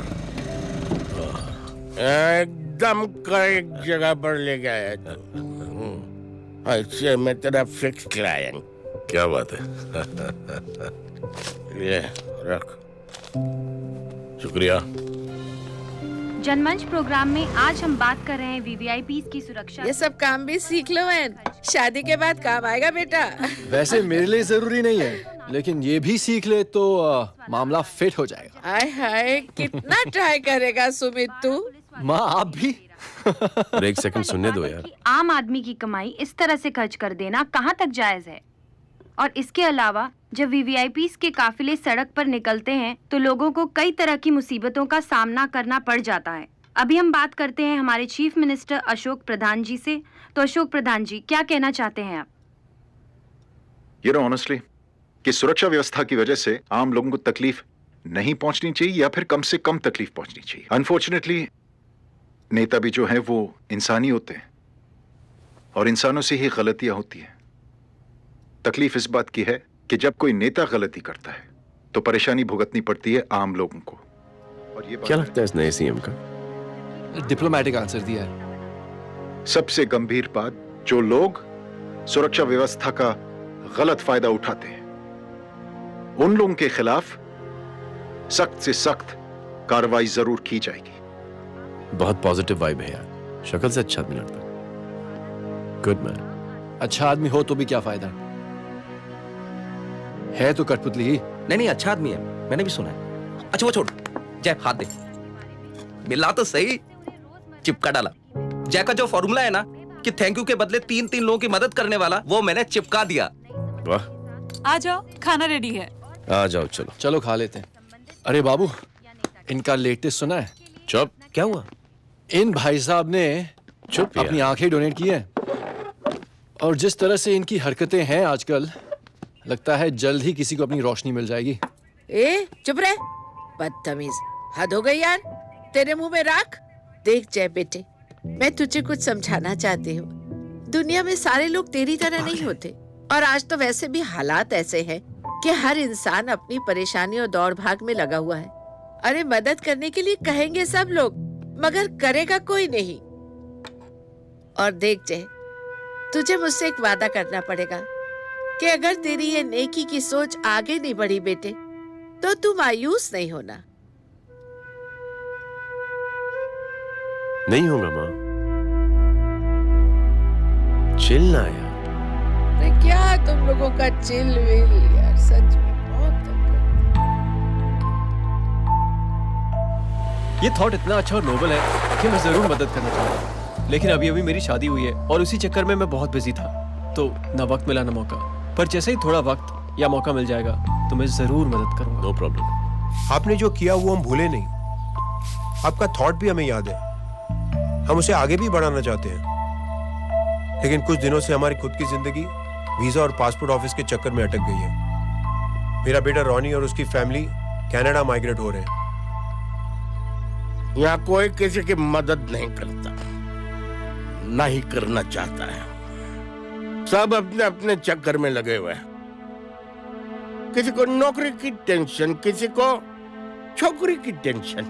एकदम करेक्ट जगह पर ले गया तू। अच्छा मैं तेरा फिक्स क्लाइंट। क्या बात है। ये रख। शुक्रिया। जनमंच प्रोग्राम में आज हम बात कर रहे हैं वीवीआईपीज़ की सुरक्षा। ये सब काम भी सीख लो बहन, शादी के बाद काम आएगा बेटा। वैसे मेरे लिए जरूरी नहीं है, लेकिन ये भी सीख ले तो मामला फिट हो जाएगा। हाय हाय, कितना ट्राई करेगा सुमित तू? माँ आप भी। एक सेकंड सुनने दो यार। आम आदमी की कमाई इस तरह से खर्च कर देना कहाँ तक जायज है? और इसके अलावा जब वीवीआईपीज़ के काफिले सड़क पर निकलते हैं तो लोगों को कई तरह की मुसीबतों का सामना करना पड़ जाता है। अभी हम बात करते हैं हमारे चीफ मिनिस्टर अशोक प्रधान जी से। तो अशोक प्रधान जी, क्या कहना चाहते हैं आप? ऑनेस्टली कि सुरक्षा व्यवस्था की वजह से आम लोगों को तकलीफ नहीं पहुंचनी चाहिए या फिर कम से कम तकलीफ पहुंचनी चाहिए। अनफॉर्चुनेटली नेता भी जो है वो इंसानी होते हैं और इंसानों से ही गलतियां होती हैं। तकलीफ इस बात की है कि जब कोई नेता गलती करता है तो परेशानी भुगतनी पड़ती है आम लोगों को। और ये क्या लगता है इस नए सीएम का? डिप्लोमेटिक आंसर दिया है। सबसे गंभीर बात, जो लोग सुरक्षा व्यवस्था का गलत फायदा उठाते हैं उन लोगों के खिलाफ सख्त से सख्त कार्रवाई जरूर की जाएगी। बहुत पॉजिटिव वाइब है यार, शक्ल से अच्छा आदमी लगता है। Good man. अच्छा आदमी हो तो भी क्या फायदा है तो कठपुतली ही। नहीं अच्छा आदमी है, मैंने भी सुना है। अच्छा वो छोड़, जय हाथ दे, मिला तो सही, चिपका डाला। जय का जो फॉर्मूला है ना कि थैंक यू के बदले 3 लोगों की मदद करने वाला, वो मैंने चिपका दिया। वाह, आ जाओ, खाना रेडी है। आ जाओ, चलो चलो खा लेते हैं। अरे बाबू, इनका लेटेस्ट सुना है? चुप। क्या हुआ? इन भाई साहब ने चुप अपनी आंखें डोनेट की हैं और जिस तरह से इनकी हरकतें हैं आजकल, लगता है जल्द ही किसी को अपनी रोशनी मिल जाएगी। ए चुप रहे, बदतमीज, हद हो गई यार, तेरे मुंह में राख। देख जय बेटे, मैं तुझे कुछ समझाना चाहती हूँ। दुनिया में सारे लोग तेरी तरह नहीं होते और आज तो वैसे भी हालात ऐसे हैं कि हर इंसान अपनी परेशानी और दौड़ भाग में लगा हुआ है। अरे मदद करने के लिए कहेंगे सब लोग, मगर करेगा कोई नहीं। और देख जय, तुझे मुझसे एक वादा करना पड़ेगा कि अगर तेरी ये नेकी की सोच आगे नहीं बढ़ी बेटे, तो तू मायूस नहीं होना। नहीं होगा माँ, चिल ना यार। अरे क्या तुम लोगों का चिल विल यार, सच में बहुत। ये थॉट इतना अच्छा और नोबल है कि मैं जरूर मदद करना चाहूंगा, लेकिन अभी अभी मेरी शादी हुई है और उसी चक्कर में मैं बहुत बिजी था, तो ना वक्त मिला ना मौका। पर जैसे ही थोड़ा वक्त या मौका मिल जाएगा तो मैं जरूर मदद करूंगा। No problem. आपने जो किया वो हम भूले नहीं, आपका थॉट भी हमें याद है, हम उसे आगे भी बढ़ाना चाहते हैं। लेकिन कुछ दिनों से हमारी खुद की जिंदगी वीजा और पासपोर्ट ऑफिस के चक्कर में अटक गई है। मेरा बेटा रॉनी और उसकी फैमिली कनाडा माइग्रेट हो रहे हैं। यहाँ कोई किसी की मदद नहीं करता, ना ही करना चाहता है। सब अपने अपने चक्कर में लगे हुए हैं। किसी को नौकरी की टेंशन, किसी को छोकरी की टेंशन।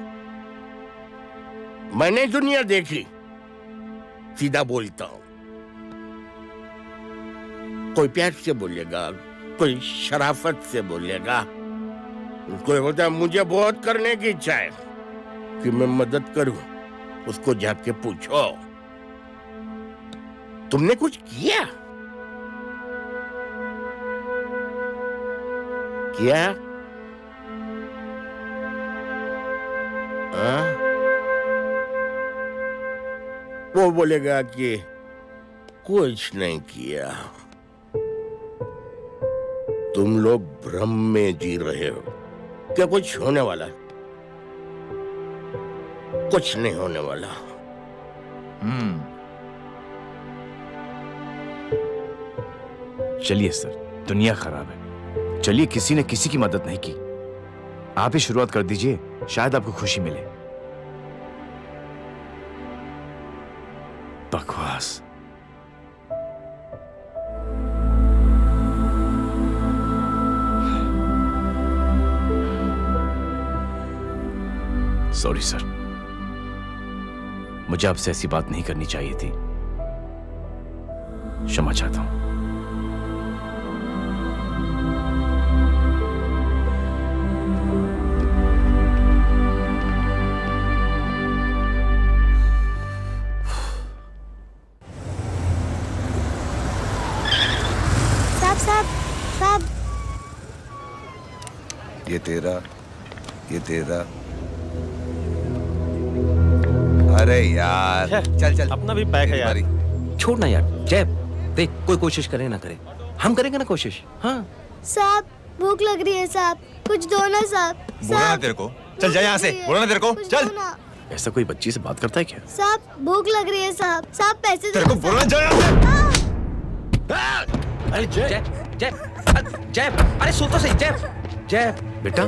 मैंने दुनिया देखी, सीधा बोलता हूं। कोई प्यार से बोलेगा, कोई शराफत से बोलेगा, कोई बोलता है मुझे बहुत करने की इच्छा है कि मैं मदद करूं। उसको जाके पूछो, तुमने कुछ किया? क्या? वो बोलेगा कि कुछ नहीं किया। तुम लोग भ्रम में जी रहे हो क्या कुछ होने वाला है? कुछ नहीं होने वाला। चलिए सर, दुनिया खराब है, चलिए किसी ने किसी की मदद नहीं की, आप ही शुरुआत कर दीजिए, शायद आपको खुशी मिले। बकवास। सॉरी सर, मुझे आपसे ऐसी बात नहीं करनी चाहिए थी, क्षमा चाहता हूं। तेरा, ये तेरा। अरे यार चल चल, अपना भी पैक है यार। छोड़ ना यार जय, देख कोई कोशिश करे ना करे, हम करेंगे ना कोशिश। हाँ साहब भूख लग रही है साहब, कुछ दो ना साहब। बोला ना तेरे को, चल जा यहाँ से, बोला ना तेरे को, चल। ऐसा कोई बच्ची से बात करता है क्या? साहब भूख लग रही है साहब, साहब पैसे तेरे को बोला जा यहाँ से। अरे जय जय जय, अरे सुन तो सही जय। जय बेटा,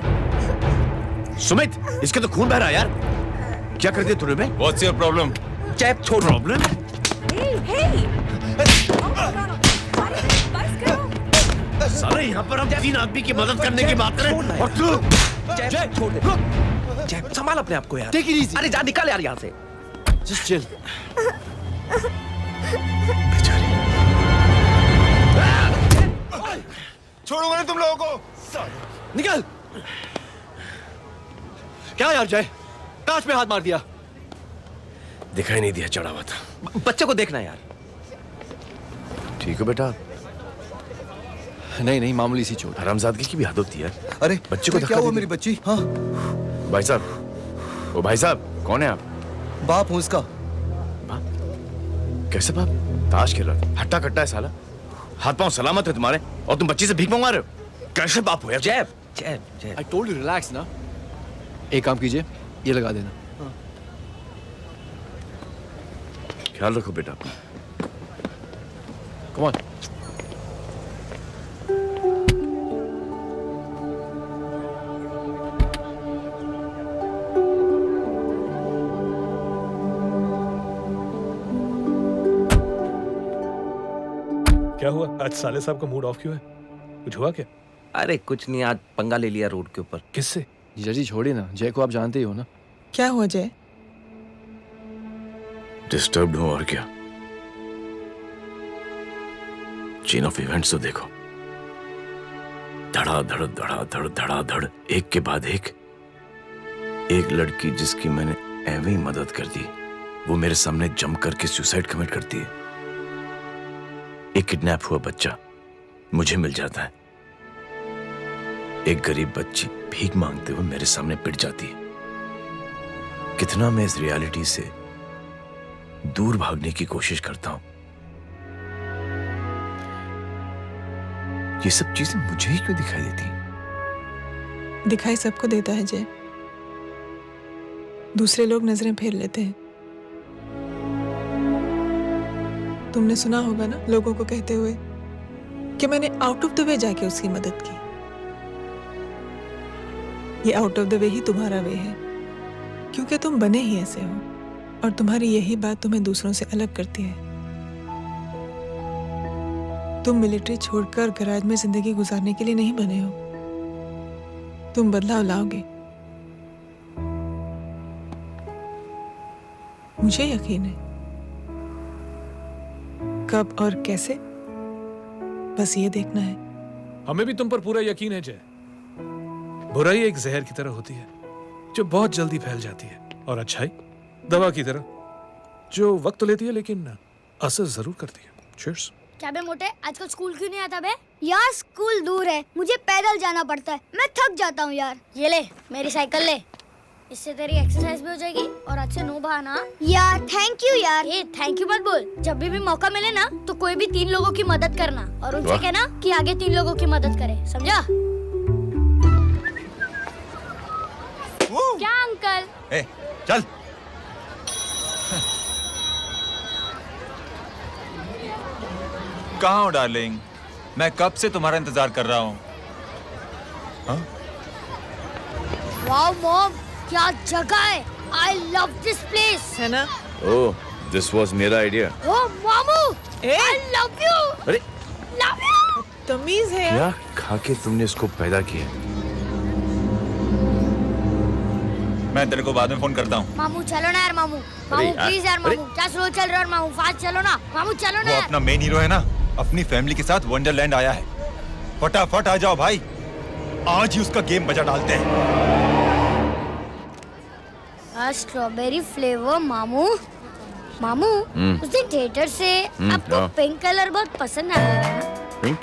सुमित इसके तो खून बह रहा है यार, क्या कर दिया तूने बे? What's your problem? जय छोड़। प्रॉब्लम? सारे यहाँ पर हम 3 आदमी की मदद करने की बात करें और तू जय छोड़ दे। जय संभाल अपने आप को यार। Take it easy. अरे जा निकल यार यहाँ से। Just chill. छोड़ूंगा नहीं तुम लोगों को। निकल। क्या यार जय, कांच पे हाथ मार दिया। दिखाई नहीं दिया, चढ़ा हुआ था। बच्चे को देखना यार। ठीक है बेटा। नहीं नहीं, मामूली सी चोट। हरामजादगी की भी हद होती है। अरे बच्चे को क्या हुआ मेरी बच्ची? हाँ भाई साहब, ओ भाई साहब कौन है आप? बाप हूँ उसका। कैसे बाप? ताश खेल रहा था, हट्टा कट्टा है साला, हाथ पांव सलामत है तुम्हारे और तुम बच्ची से भीख मंगवा रहे हो? कैसे बाप हो यार? जय जय जय, I told you relax ना। एक काम कीजिए, ये लगा देना। ख्याल रखो बेटा अपना। Come on. क्या हुआ आज साले साहब का मूड ऑफ क्यों है? कुछ हुआ क्या? अरे कुछ नहीं, आज पंगा ले लिया रोड के ऊपर। किससे? जीजा जी छोड़िए ना, जय को आप जानते ही हो ना। क्या हुआ जय? डिस्टर्ब्ड हूं और क्या। चेन ऑफ इवेंट्स तो देखो, धड़ाधड़ धड़ाधड़ धड़ाधड़, एक के बाद एक लड़की जिसकी मैंने एवं ही मदद कर दी, वो मेरे सामने जम करके सुसाइड कमिट करती है। एक किडनैप हुआ बच्चा मुझे मिल जाता है, एक गरीब बच्ची भीख मांगते हुए मेरे सामने पिट जाती है। कितना मैं इस रियलिटी से दूर भागने की कोशिश करता हूं, ये सब चीजें मुझे ही क्यों दिखाई देती? दिखाई सबको देता है जय, दूसरे लोग नजरें फेर लेते हैं। तुमने सुना होगा ना लोगों को कहते हुए कि मैंने आउट ऑफ द वे जाके उसकी मदद की। ये आउट ऑफ द वे ही तुम्हारा वे है, क्योंकि तुम बने ही ऐसे हो और तुम्हारी यही बात तुम्हें दूसरों से अलग करती है। तुम मिलिट्री छोड़कर गैराज में जिंदगी गुजारने के लिए नहीं बने हो, तुम बदलाव लाओगे, मुझे यकीन है। कब और कैसे, बस ये देखना है। हमें भी तुम पर पूरा यकीन है जय। बुराई एक जहर की तरह होती है जो बहुत जल्दी फैल जाती है, और अच्छाई दवा की तरह जो वक्त लेती है लेकिन असर जरूर करती है। Cheers. क्या बे मोटे, आजकल स्कूल क्यों नहीं आता बे? यार स्कूल दूर है, मुझे पैदल जाना पड़ता है, मैं थक जाता हूँ यार। ये ले मेरी साइकिल ले, इससे तेरी एक्सरसाइज भी हो जाएगी और आज से नो बहाना। यार थैंक यू यार। ये थैंक यू मत बोल, जब भी मौका मिले ना तो कोई भी 3 लोगों की मदद करना और उनसे कहना कि आगे 3 लोगों की मदद करे, समझा? क्या अंकल? ए, चल। कहाँ हो डार्लिंग? मैं कब से तुम्हारा इंतजार कर रहा हूँ। वाओ मॉम, क्या जगह है, I love this place। है ना? ओह, दिस वाज मेरा आइडिया। ओह मामू, I love you। अरे love you। तमीज है क्या खा के तुमने इसको पैदा किया? मैं तेरे को बाद में फोन करता हूँ। मामू चलो ना यार, मामू मामू प्लीज यार, मामू क्या स्लो चल रहा है मामू, फास्ट चलो ना मामू, चलो ना। वो अपना मेन हीरो है ना, अपनी फैमिली के साथ वंडरलैंड आया है, फटाफट आ जाओ भाई, आज ही उसका गेम बजा डालते हैं। स्ट्रॉबेरी फ्लेवर मामू। मामू उस दिन थिएटर से आपको पिंक कलर बहुत पसंद आया ना? पिंक?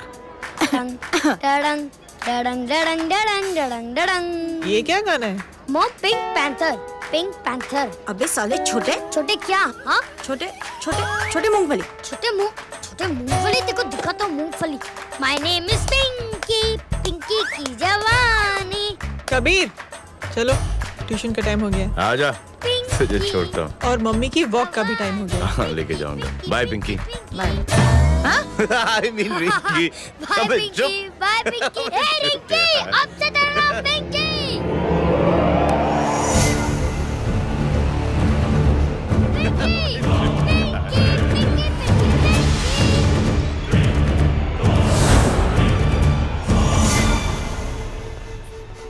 टंग टडंग डडंग डडंग डडंग डडंग डडंग। ये क्या गाना है? Mom, pink panther, pink panther. अबे साले छोटे छोटे क्या? हाँ, छोटे छोटे छोटे मूंगफली। छोटे मूंगफली। देखो दिखाता हूँ मूंगफली। My name is Pinky, Pinky की जवानी। कबीर, चलो ट्यूशन का टाइम हो गया। आजा, तुझे छोड़ता हूँ। और मम्मी की वॉक का भी टाइम हो गया। हाँ, लेके जाऊंगा। Bye Pinky. I mean Rinky. Bye Pinky, bye Pinky. Hey Rinky, अब से तेरा नाम पिंकी।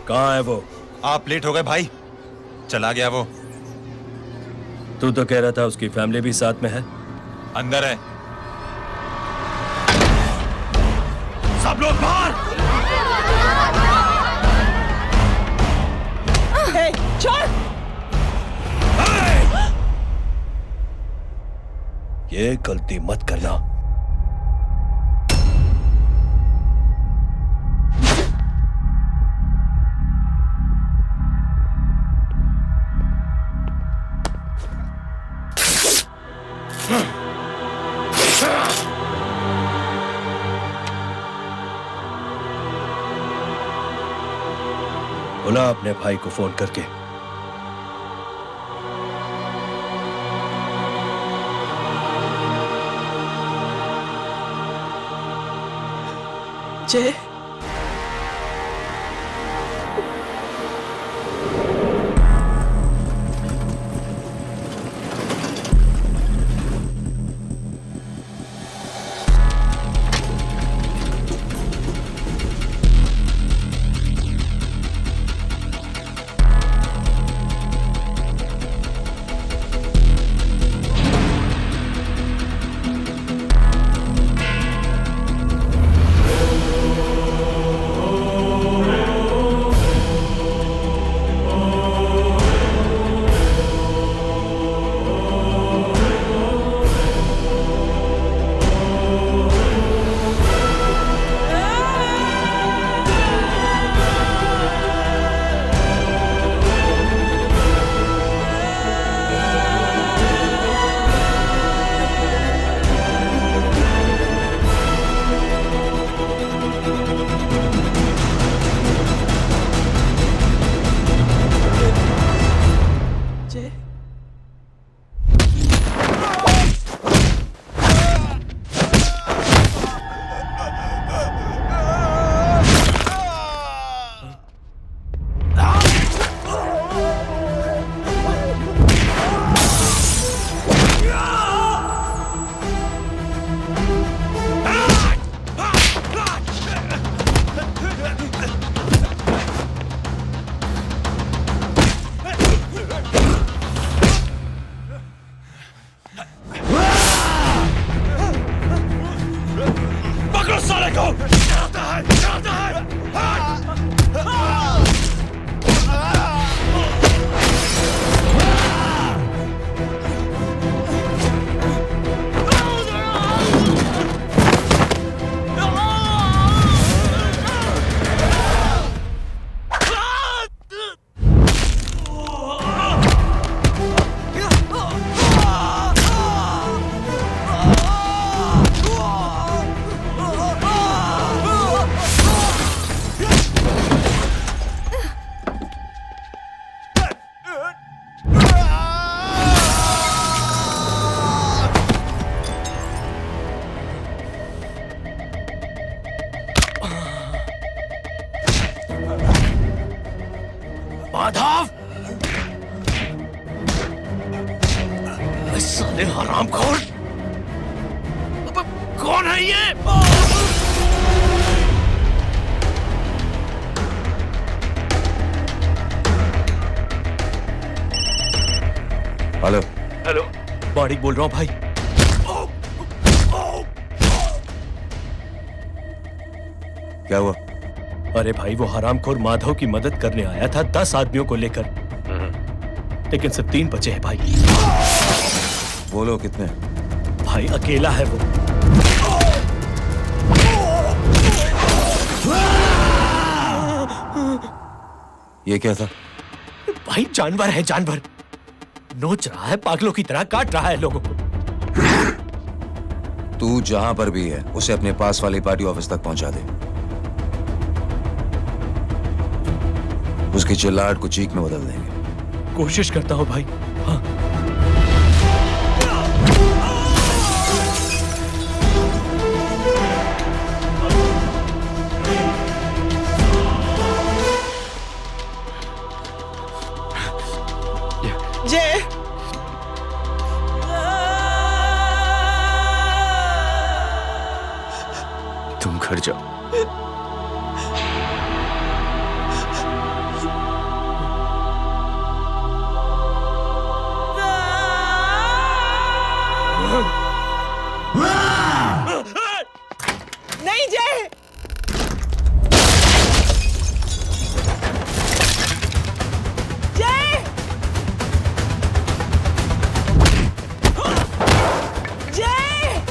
कहाँ है वो? आप लेट हो गए भाई, चला गया वो। तू तो कह रहा था उसकी फैमिली भी साथ में है। अंदर है। सब लोग बाहर। छोड़। ये गलती मत करना। बुला अपने भाई को फोन करके। जय, माधव, साले हरामखोर, कौन है ये? हेलो हेलो, बारिक बोल रहा हूँ भाई। क्या हुआ? अरे भाई, वो हरामखोर माधव की मदद करने आया था 10 आदमियों को लेकर, लेकिन सिर्फ 3 बचे हैं भाई। बोलो कितने? भाई अकेला है वो। ये क्या था? भाई जानवर है, जानवर नोच रहा है, पागलों की तरह काट रहा है लोगों को। तू जहां पर भी है उसे अपने पास वाली पार्टी ऑफिस तक पहुंचा दे। उसकी चिल्लाहट को चीख में बदल देंगे। कोशिश करता हूं भाई। हाँ। जय तुम घर जाओ। नहीं जय, जय, जय,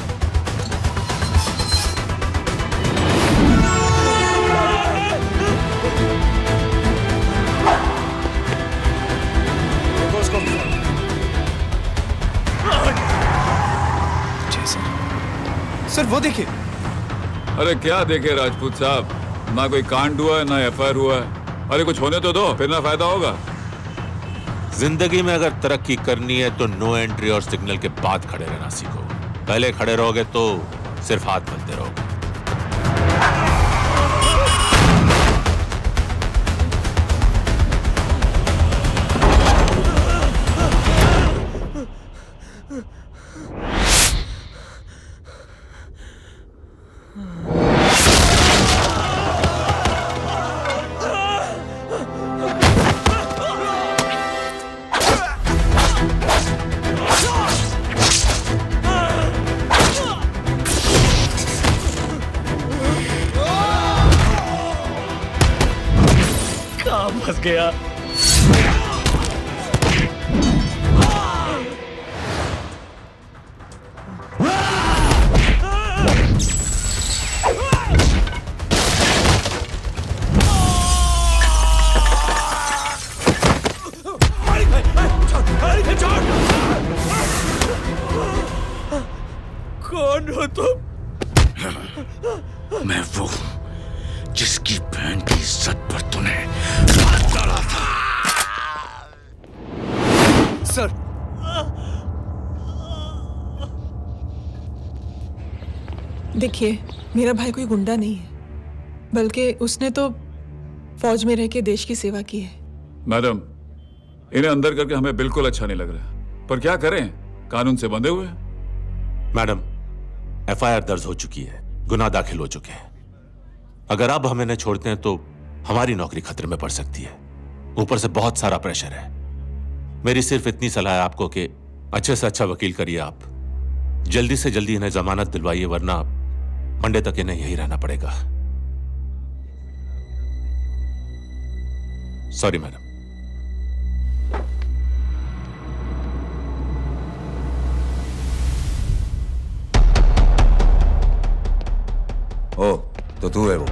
सर वो देखिए। अरे क्या देखे राजपूत साहब, ना कोई कांड हुआ है ना एफआईआर हुआ है। अरे कुछ होने तो दो, फिर ना फायदा होगा। जिंदगी में अगर तरक्की करनी है तो नो एंट्री और सिग्नल के बाद खड़े रहना सीखो। पहले खड़े रहोगे तो सिर्फ हाथ मलते रहोगे। काम फंस गया। कौन हो तुम? मैं वो जिसकी बहन की इज्जत पर तूने हाथ डाला था। सर देखिए, मेरा भाई कोई गुंडा नहीं है, बल्कि उसने तो फौज में रह के देश की सेवा की है। मैडम, इन्हें अंदर करके हमें बिल्कुल अच्छा नहीं लग रहा, पर क्या करें, कानून से बंधे हुए। मैडम, एफआईआर दर्ज हो चुकी है, गुनाह दाखिल हो चुके हैं। अगर अब हमें न छोड़ते हैं तो हमारी नौकरी खतरे में पड़ सकती है। ऊपर से बहुत सारा प्रेशर है। मेरी सिर्फ इतनी सलाह है आपको कि अच्छे से अच्छा वकील करिए आप। जल्दी से जल्दी इन्हें जमानत दिलवाइए, वरना मंडे तक इन्हें यही रहना पड़ेगा। Sorry madam. ओ, तो तू है वो।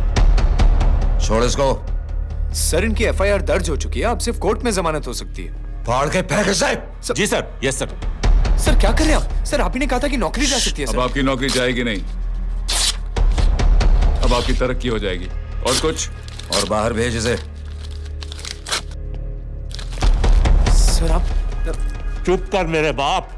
छोड़ इसको। सर इनकी एफआईआर दर्ज हो चुकी है, अब सिर्फ कोर्ट में जमानत हो सकती है। फाड़ के फेंक साहब। जी सर। Yes sir. सर क्या कर रहे हैं आप? सर आप ही ने कहा था कि नौकरी जा सकती है। अब आपकी नौकरी जाएगी नहीं, अब आपकी तरक्की हो जाएगी। और कुछ? और बाहर भेज इसे। सर आप चुप कर मेरे बाप।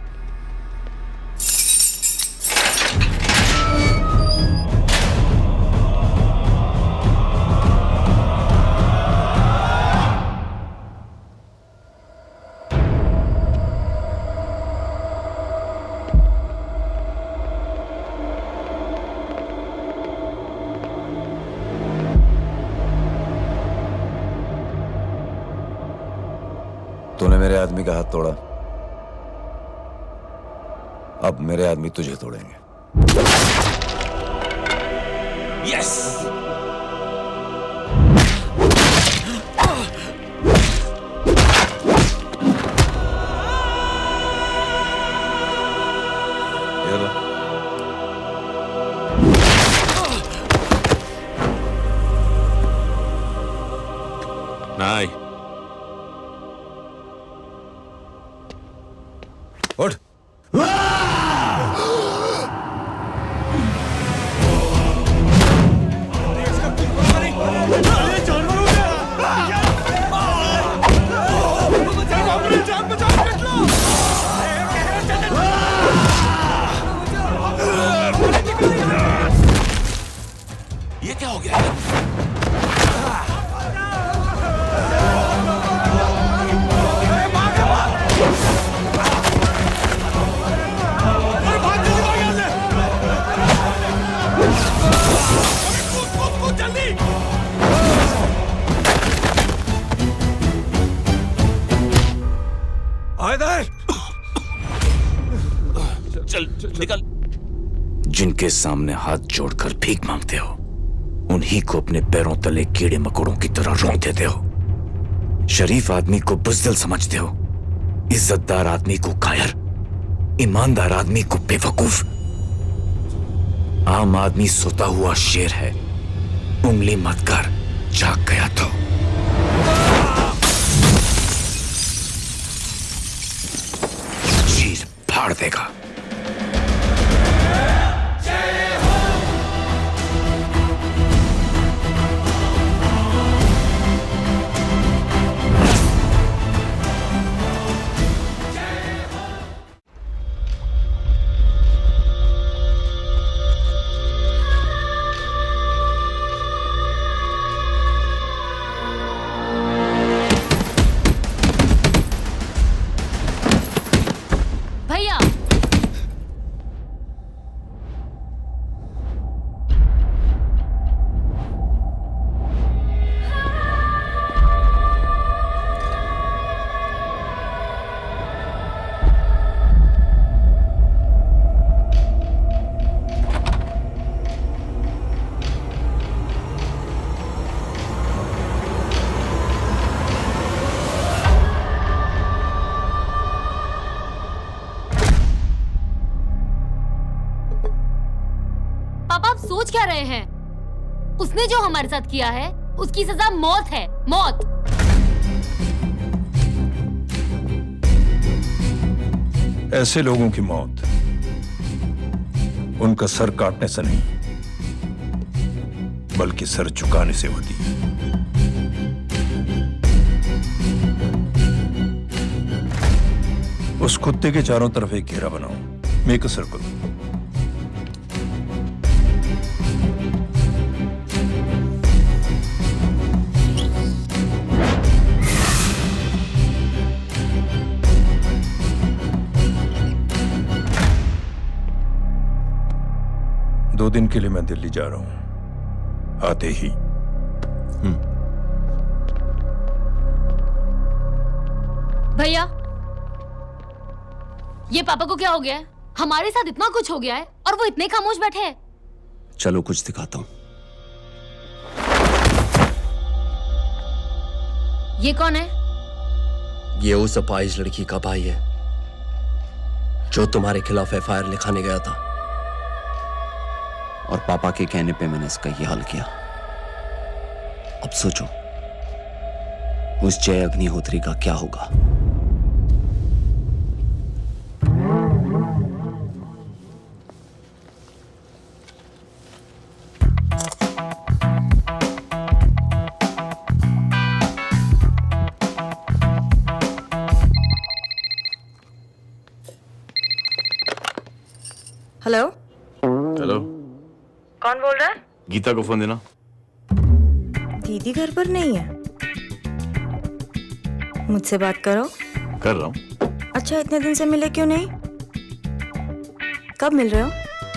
तूने मेरे आदमी का हाथ तोड़ा, अब मेरे आदमी तुझे तोड़ेंगे। यस। ये लो। नहीं, चल निकल। जिनके सामने हाथ जोड़कर भीख मांगते हो, उन्हीं को अपने पैरों तले कीड़े मकोड़ों की तरह रौंद देते हो। शरीफ आदमी को बुज़दिल समझते हो, इज्जतदार आदमी को कायर, ईमानदार आदमी को बेवकूफ। आम आदमी सोता हुआ शेर है, उंगली मत कर, जाग गया तो। चीर फाड़ देगा। भैया पापा आप सोच क्या रहे हैं? उसने जो हमारे साथ किया है उसकी सजा मौत है, मौत। ऐसे लोगों की मौत उनका सर काटने से नहीं, बल्कि सर झुकाने से होती है। उस कुत्ते के चारों तरफ एक घेरा बनाओ, मेक अ सर्कल। दो दिन के लिए मैं दिल्ली जा रहा हूं, आते ही। भैया ये पापा को क्या हो गया है? हमारे साथ इतना कुछ हो गया है और वो इतने खामोश बैठे हैं। चलो कुछ दिखाता हूं। ये कौन है? ये उस अपाहिज लड़की का भाई है जो तुम्हारे खिलाफ एफआईआर लिखाने गया था, और पापा के कहने पे मैंने इसका ये हाल किया। अब सोचो उस जय अग्निहोत्री का क्या होगा। हेलो, हेलो, कौन बोल रहा है? गीता को फोन देना। दीदी घर पर नहीं है। मुझसे बात करो। कर रहा हूँ। अच्छा, इतने दिन से मिले क्यों नहीं? कब मिल रहे हो?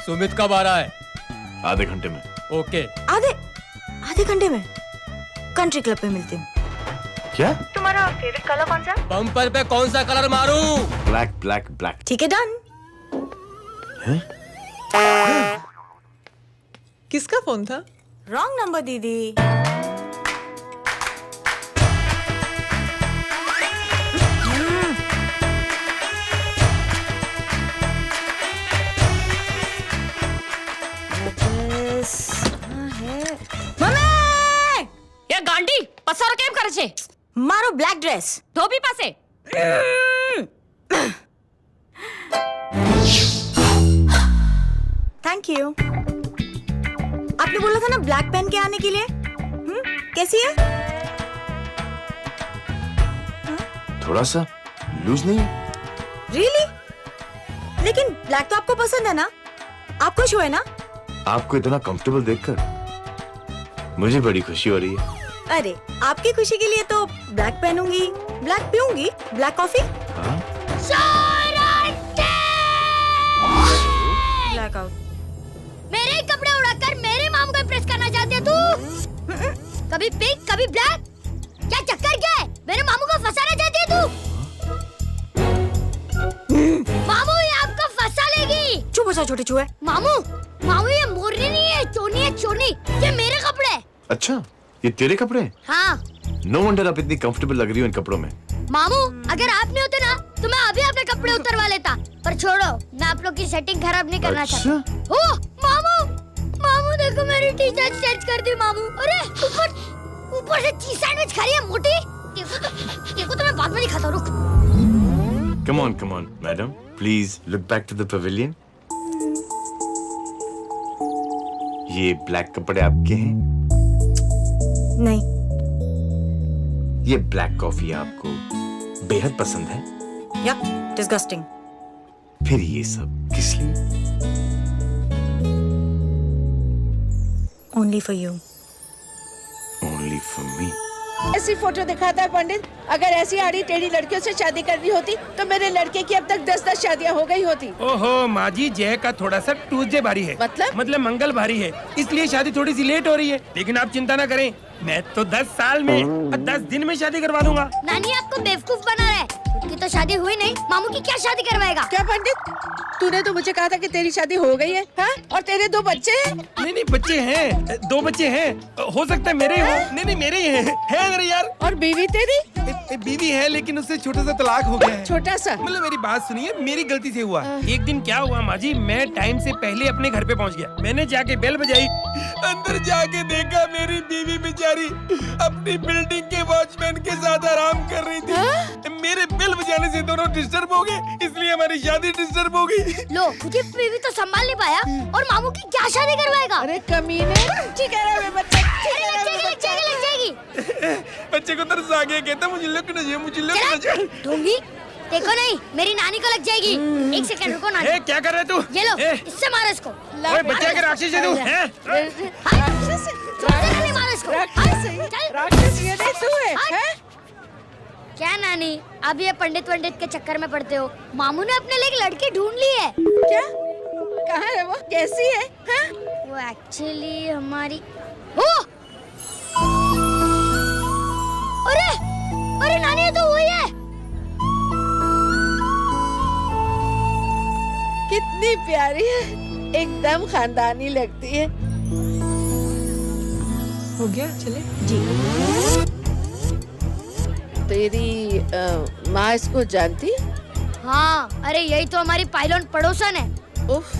सुमित कब आ रहा है? आधे घंटे में। ओके। आधे घंटे में कंट्री क्लब पे मिलती हूँ। क्या? तुम्हारा फेवरेट कलर कौन सा? बम्पर पे कौन सा कलर मारूं? Black black black. ठीक है, डन। किसका फोन था? रॉन्ग नंबर दीदी। ये गांडी पसार केम करे छे? मारो ब्लैक ड्रेस धोबी पासे। Thank you. आपने बोला था ना ब्लैक पेन के आने के लिए। कैसी है? थोड़ा सा लूज नहीं है? रियली? लेकिन ब्लैक तो आपको पसंद है ना? आप खुश हुए ना? आपको इतना कंफर्टेबल देखकर मुझे बड़ी खुशी हो रही है। अरे, आपकी खुशी के लिए तो ब्लैक पहनूंगी, ब्लैक पीऊंगी, ब्लैक कॉफी। Black out. मेरे कपड़े उड़ाकर मेरे मामू को इम्प्रेस करना चाहती है तू? कभी पिंक कभी ब्लैक, क्या चक्कर क्या है? मेरे मामू को फंसाना चाहती है तू? मामू ये आपको फंसा लेगी। सा छोटे छुए। मामू मामू ये मोरनी नहीं है, चोनी है चोनी। ये मेरे कपड़े हैं। अच्छा, ये तेरे कपड़े हैं? हाँ। नो वंडर आप इतनी कंफर्टेबल लग रही हो इन कपड़ों में। मामू अगर आप नहीं होते ना तो मैं अभी अपने कपड़े उतरवा लेता, पर छोड़ो, मैं आप लोग की सेटिंग खराब नहीं करना चाहता। ओ मामू, मामू देखो मेरी टी शर्ट चेंज कर दी मामू। अरे ऊपर से चीज सैंडविच खा रही है मोटी। देखो तो मैं बाद में दिखाता हूँ, रुक। Come on, madam. Please look back to the pavilion. ये ब्लैक कपड़े आपके हैं? नहीं। ये ब्लैक कॉफी आपको बेहद पसंद है? या डिस्गस्टिंग। फिर ये सब किस लिए? Only for you. Only for me. ऐसी फोटो दिखाता है पंडित, अगर ऐसी आड़ी टेढ़ी लड़कियों से शादी करनी होती तो मेरे लड़के की अब तक 10-10 शादियां हो गई होती। ओहो माँ जी, जय का थोड़ा सा ट्यूसडे भारी है। मतलब मंगल भारी है, इसलिए शादी थोड़ी सी लेट हो रही है। लेकिन आप चिंता ना करें, मैं तो 10 साल में 10 दिन में शादी करवा दूंगा। नानी आपको बेवकूफ बना रहा है, उसकी तो शादी हुई नहीं, मामू की क्या शादी करवाएगा? क्या पंडित, तूने तो मुझे कहा था कि तेरी शादी हो गई है, हाँ? और तेरे 2 बच्चे हैं? नहीं बच्चे हैं, 2 बच्चे हैं, हो सकता है मेरे हो। नहीं मेरे ही है मेरे यार। और बीवी तेरी? बीवी है लेकिन उससे छोटा सा तलाक हो गया है। छोटा सा? मतलब मेरी बात सुनिए, मेरी गलती से हुआ। एक दिन क्या हुआ माँ जी, मैं टाइम से पहले अपने घर पे पहुँच गया। मैंने जाके बेल बजाई, अंदर जाके देखा मेरी बीवी बेचारी अपनी बिल्डिंग के वॉचमैन के साथ आराम कर रही थी। मेरे बेल बजाने से दोनों डिस्टर्ब हो गए, इसलिए हमारी शादी डिस्टर्ब हो गई। लो, मुझे बीवी तो संभाल नहीं पाया और मामू की क्या शादी करवाएगा? अरे कमीने, ठीक है रे बच्चा, लग जाएगी। बच्चे को तरस आ गया, कहता मुझे लगना चाहिए, मुझे लगना चाहिए। ढोंगी, देखो नहीं, मेरी नानी को लग जाएगी। 1 सेकंड रुको नानी। क्या कर रहे तू? ये लो, इससे मारो इसको। ओए बच्चा के राक्षस है तू, हैं? मारो इसको। राक्षस ये नहीं तू है, हैं? क्या नानी, अब ये पंडित के चक्कर में पड़ते हो? मामू ने अपने लिए एक लड़की ढूंढ ली है। क्या? कहाँ है वो? कैसी है? हाँ? वो एक्चुअली हमारी अरे नानी, ये तो वही है। कितनी प्यारी है, एकदम खानदानी लगती है। हो गया, चले जी। तेरी माँ इसको जानती? हाँ, अरे यही तो हमारी पायलट पड़ोसन है। उफ,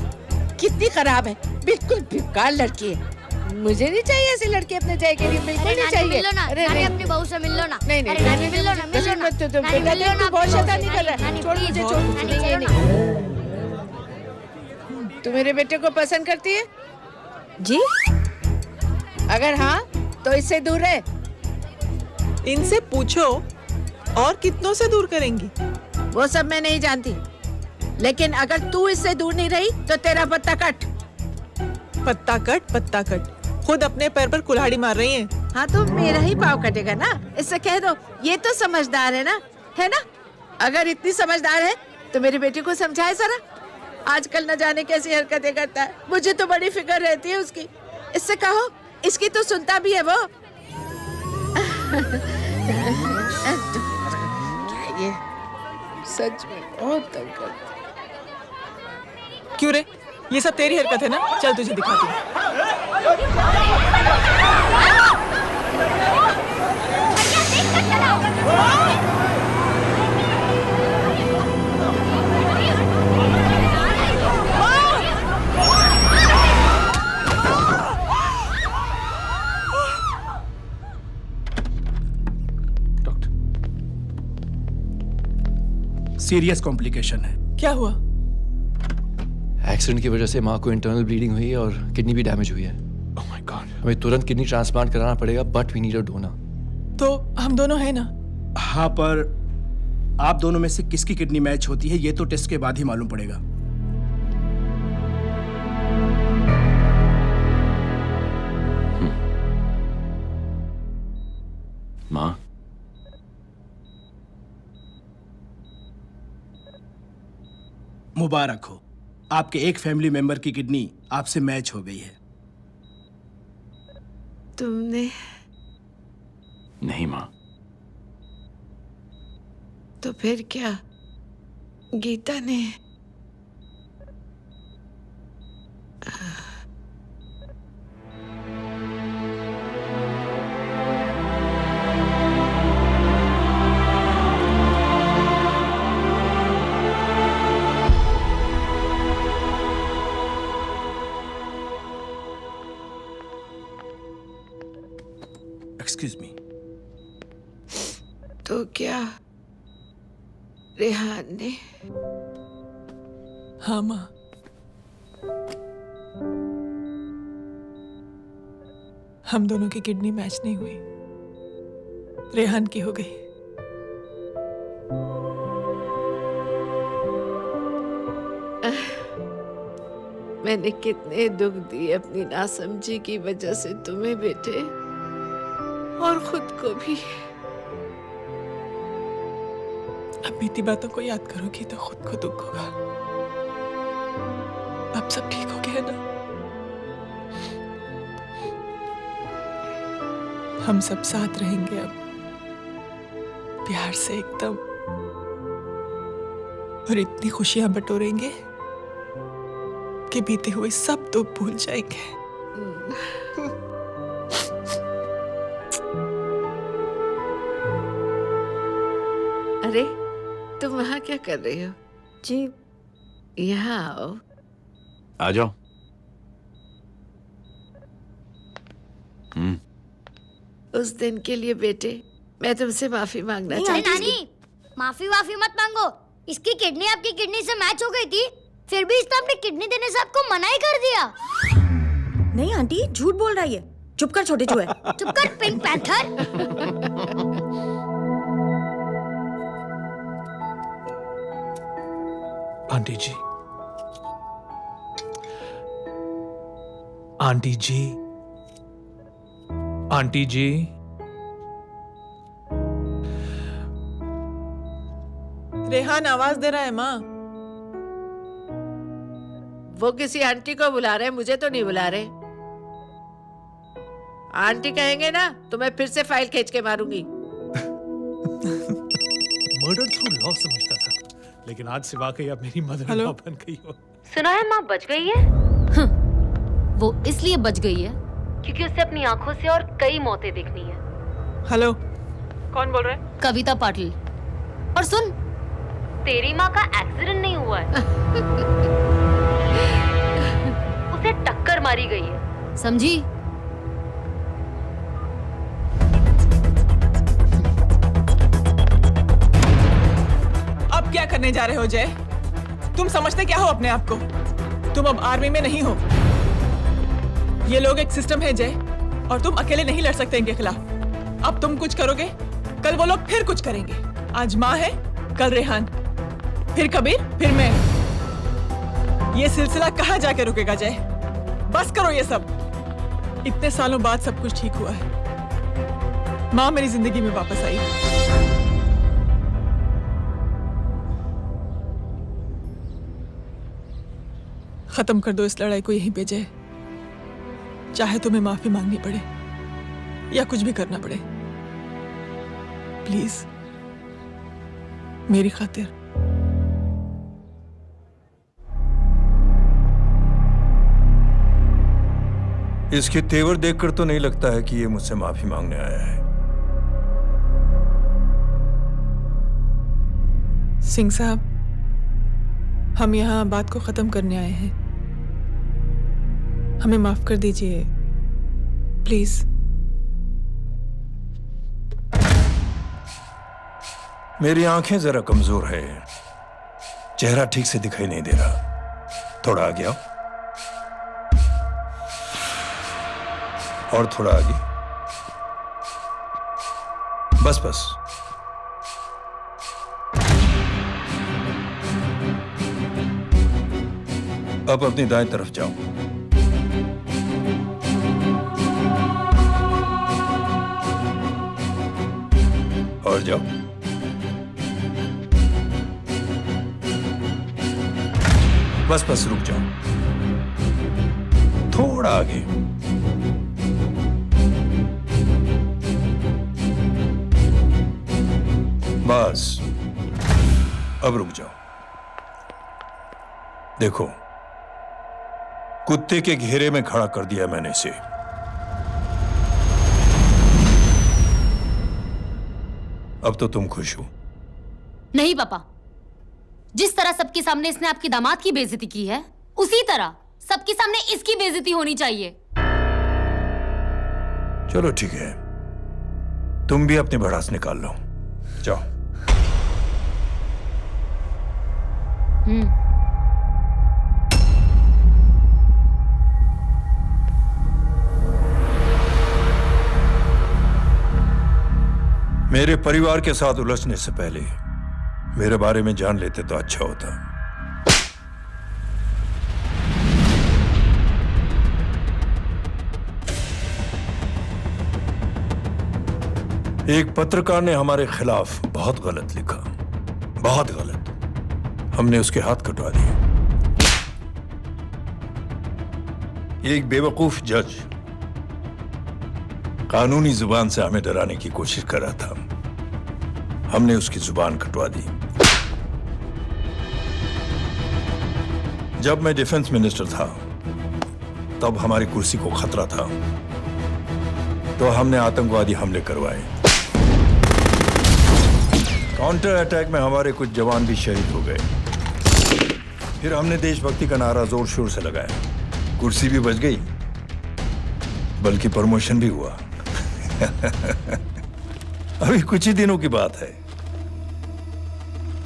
कितनी खराब है, बिल्कुल बेकार लड़की है। मुझे नहीं चाहिए ऐसी लड़की अपने जय के लिए, बिल्कुल नहीं चाहिए। मिलो ना, नानी अपनी बहू से मिल लो ना। नहीं नानी मिलो ना, मिलो ना। बेटा देख, तू बहुत शैतानी कर रहा है। छोड़ मुझे, छोड़ मुझे। तू मेरे बेटे को पसंद करती है? जी। अगर हाँ तो इससे दूर रहे। इनसे पूछो, और कितनों से दूर करेंगी? वो सब मैं नहीं जानती, लेकिन अगर तू इससे दूर नहीं रही तो तेरा पत्ता कट। पत्ता कट, खुद अपने पैर पर कुल्हाड़ी मार रही हैं। हाँ तो मेरा ही पाँव कटेगा ना, इससे कह दो। ये तो समझदार है ना? अगर इतनी समझदार है तो मेरी बेटी को समझाए जरा। आजकल न जाने कैसी हरकतें करता है, मुझे तो बड़ी फिक्र रहती है उसकी। इससे कहो, इसकी तो सुनता भी है वो। ये सच में बहुत तंग करता है। क्यों रे, ये सब तेरी हरकत है ना? चल तुझे दिखाती हूँ। सीरियस कॉम्प्लिकेशन है। क्या हुआ? एक्सीडेंट की वजह से माँ को इंटरनल ब्लीडिंग हुई है और किडनी भी डैमेज हुई है। ओह माय गॉड, हमें तुरंत किडनी ट्रांसप्लांट कराना पड़ेगा, but we need a donor. तो हम दोनों हैं ना? हाँ, पर आप दोनों में से किसकी किडनी मैच होती है ये तो टेस्ट के बाद ही मालूम पड़ेगा। माँ, मुबारक हो, आपके एक फैमिली मेंबर की किडनी आपसे मैच हो गई है। तुमने? नहीं माँ। तो फिर क्या? गीता ने? Excuse me. तो क्या रेहान ने? हाँ माँ, हम दोनों की किडनी मैच नहीं हुई, रेहान की हो गई। मैंने कितने दुख दिए अपनी नासमझी की वजह से तुम्हें बेटे, और खुद को भी। अब बीती बातों को याद करोगी तो खुद को दुख होगा। अब सब ठीक हो गया ना? हम सब साथ रहेंगे अब, प्यार से एकदम, और इतनी खुशियां बटोरेंगे कि बीते हुए सब दुख भूल जाएंगे। अरे तुम वहाँ क्या कर रही हो? जी यहाँ आओ। आ जाओ। उस दिन के लिए बेटे मैं तुमसे माफी मांगना अरे चाहती हूँ। नानी, माफी वाफी मत मांगो। इसकी किडनी आपकी किडनी से मैच हो गई थी, फिर भी इसने अपनी किडनी देने से आपको मना ही कर दिया। नहीं आंटी, झूठ बोल रही है। चुप कर छोटे चूहे। चुप कर पिंक पैंथर। आंटी जी, आंटी जी, आंटी जी, रेहान आवाज दे रहा है माँ। वो किसी आंटी को बुला रहे हैं, मुझे तो नहीं बुला रहे। आंटी कहेंगे ना तो मैं फिर से फाइल खींच के मारूंगी। मर्डर थ्रू लॉ समझता था, लेकिन आज से वाकई अब मेरी मदर इन लॉ बन गई हो। सुना है माँ बच गई है। वो इसलिए बच गई है क्योंकि उसे अपनी आंखों से और कई मौतें देखनी है। हेलो, कौन बोल रहा है? कविता पाटिल। और सुन, तेरी माँ का एक्सीडेंट नहीं हुआ है, उसे टक्कर मारी गई है, समझी? अब क्या करने जा रहे हो जय? तुम समझते क्या हो अपने आप को? तुम अब आर्मी में नहीं हो। ये लोग एक सिस्टम है जय, और तुम अकेले नहीं लड़ सकते इनके खिलाफ। अब तुम कुछ करोगे, कल वो लोग फिर कुछ करेंगे। आज माँ है, कल रेहान, फिर कबीर, फिर मैं। ये सिलसिला कहाँ जाके रुकेगा जय? बस करो ये सब। इतने सालों बाद सब कुछ ठीक हुआ है। माँ मेरी जिंदगी में वापस आई। खत्म कर दो इस लड़ाई को यहीं पे जय। चाहे तुम्हें माफी मांगनी पड़े या कुछ भी करना पड़े, प्लीज मेरी खातिर। इसके तेवर देखकर तो नहीं लगता है कि ये मुझसे माफी मांगने आया है। सिंह साहब, हम यहाँ बात को खत्म करने आए हैं। हमें माफ कर दीजिए प्लीज। मेरी आंखें जरा कमजोर है, चेहरा ठीक से दिखाई नहीं दे रहा। थोड़ा आगे आओ, और थोड़ा आगे। बस बस। अब अपनी दाएं तरफ जाओ। और जाओ। बस बस रुक जाओ, थोड़ा आगे। बस अब रुक जाओ। देखो, कुत्ते के घेरे में खड़ा कर दिया मैंने इसे। अब तो तुम खुश हो? नहीं पापा, जिस तरह सबके सामने इसने आपकी दामाद की बेइज्जती की है, उसी तरह सबके सामने इसकी बेइज्जती होनी चाहिए। चलो ठीक है, तुम भी अपनी भड़ास निकाल लो, जाओ। मेरे परिवार के साथ उलझने से पहले मेरे बारे में जान लेते तो अच्छा होता। एक पत्रकार ने हमारे खिलाफ बहुत गलत लिखा, बहुत गलत। हमने उसके हाथ कटवा दिए। एक बेवकूफ जज कानूनी जुबान से हमें डराने की कोशिश कर रहा था। हमने उसकी जुबान कटवा दी। जब मैं डिफेंस मिनिस्टर था तब हमारी कुर्सी को खतरा था, तो हमने आतंकवादी हमले करवाए। काउंटर अटैक में हमारे कुछ जवान भी शहीद हो गए। फिर हमने देशभक्ति का नारा जोर शोर से लगाया। कुर्सी भी बच गई, बल्कि प्रमोशन भी हुआ। अभी कुछ ही दिनों की बात है,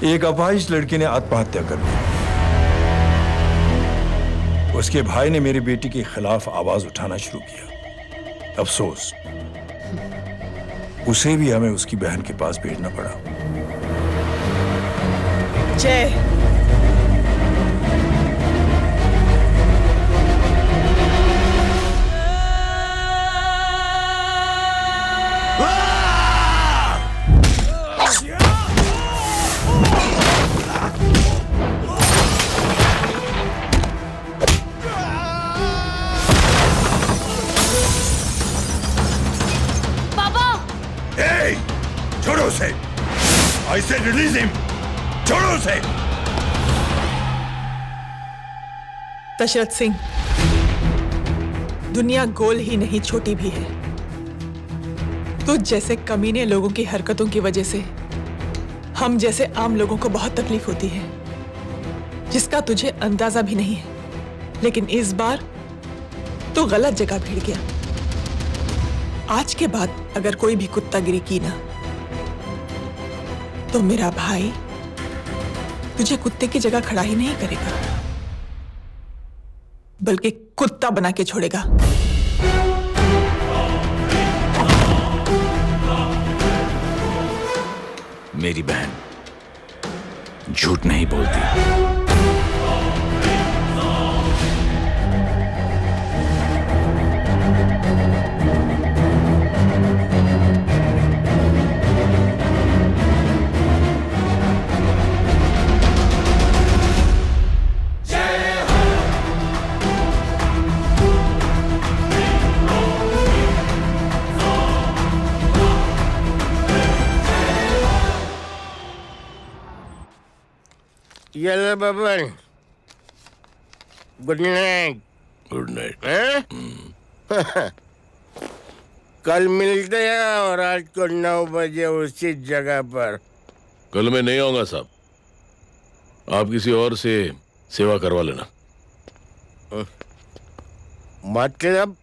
एक अपाहिज लड़की ने आत्महत्या कर ली। उसके भाई ने मेरी बेटी के खिलाफ आवाज उठाना शुरू किया। अफसोस, उसे भी हमें उसकी बहन के पास भेजना पड़ा। जय, छोड़ो उसे। I said release him. छोड़ो उसे। दशरथ सिंह, दुनिया गोल ही नहीं छोटी भी है। तुझ जैसे कमीने लोगों की हरकतों की वजह से हम जैसे आम लोगों को बहुत तकलीफ होती है, जिसका तुझे अंदाजा भी नहीं है। लेकिन इस बार तू गलत जगह भिड़ गया। आज के बाद अगर कोई भी कुत्तागिरी की ना, तो मेरा भाई तुझे कुत्ते की जगह खड़ा ही नहीं करेगा, बल्कि कुत्ता बना के छोड़ेगा। मेरी बहन झूठ नहीं बोलती। Yellow Baban, good night. Good night. कल मिलते हैं और रात को 9 बजे उसी जगह पर। कल मैं नहीं आऊंगा साहब, आप किसी और से सेवा करवा लेना। मतलब?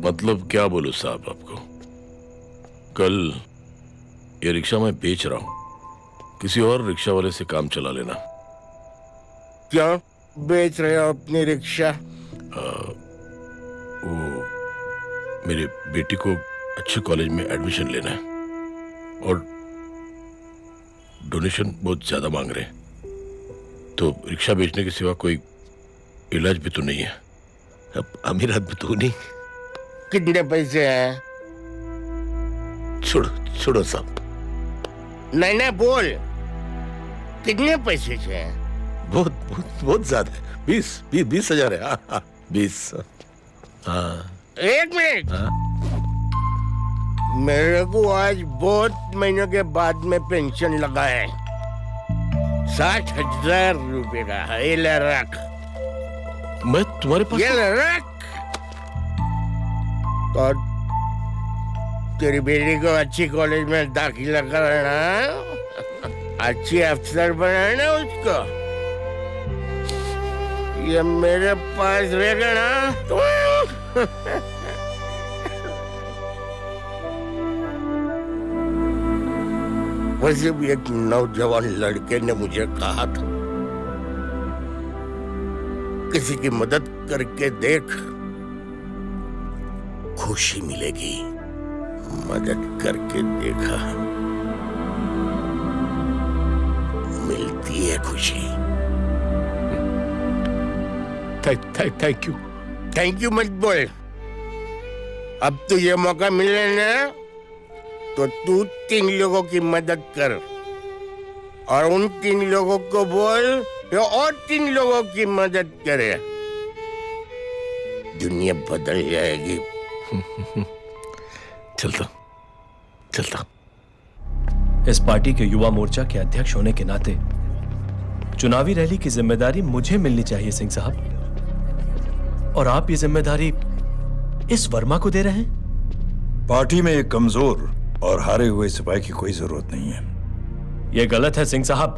मतलब क्या बोलूं साहब आपको। कल ये रिक्शा मैं बेच रहा हूं, किसी और रिक्शा वाले से काम चला लेना। क्या बेच रहे हो अपनी रिक्शा? वो मेरे बेटी को अच्छे कॉलेज में एडमिशन लेना है और डोनेशन बहुत ज्यादा मांग रहे हैं, तो रिक्शा बेचने के सिवा कोई इलाज भी तो नहीं है। अब अमीर आदमी तो नहीं। कितने पैसे हैं? छोड़ो छोड़ो साहब। नहीं नहीं बोल, कितने पैसे हैं? बहुत बहुत बहुत ज्यादा है। 20,000 है। 20। हाँ। एक मिनट। मेरे को आज बहुत महीनों के बाद में पेंशन लगा है। 60,000 रुपए का है। ये ले रख। मैं तुम्हारे पास ये ले रख। और तेरी बेटी को अच्छी कॉलेज में दाखिला कराना, अच्छी अफसर बनाना उसको। ये मेरे पास रहेगा ना तो वैसे भी एक नौजवान लड़के ने मुझे कहा था, किसी की मदद करके देख, खुशी मिलेगी। मदद करके देखा, मिलती है खुशी। Thank you. थैंक यू मत बोल। अब तो ये मौका मिले ना, तो तू 3 लोगों की मदद कर और उन 3 लोगों को बोल जो और 3 लोगों की मदद करे। दुनिया बदल जाएगी। चलता। इस पार्टी के युवा मोर्चा के अध्यक्ष होने के नाते चुनावी रैली की जिम्मेदारी मुझे मिलनी चाहिए सिंह साहब, और आप ये जिम्मेदारी इस वर्मा को दे रहे हैं। पार्टी में एक कमजोर और हारे हुए सिपाही की कोई जरूरत नहीं है। यह गलत है सिंह साहब।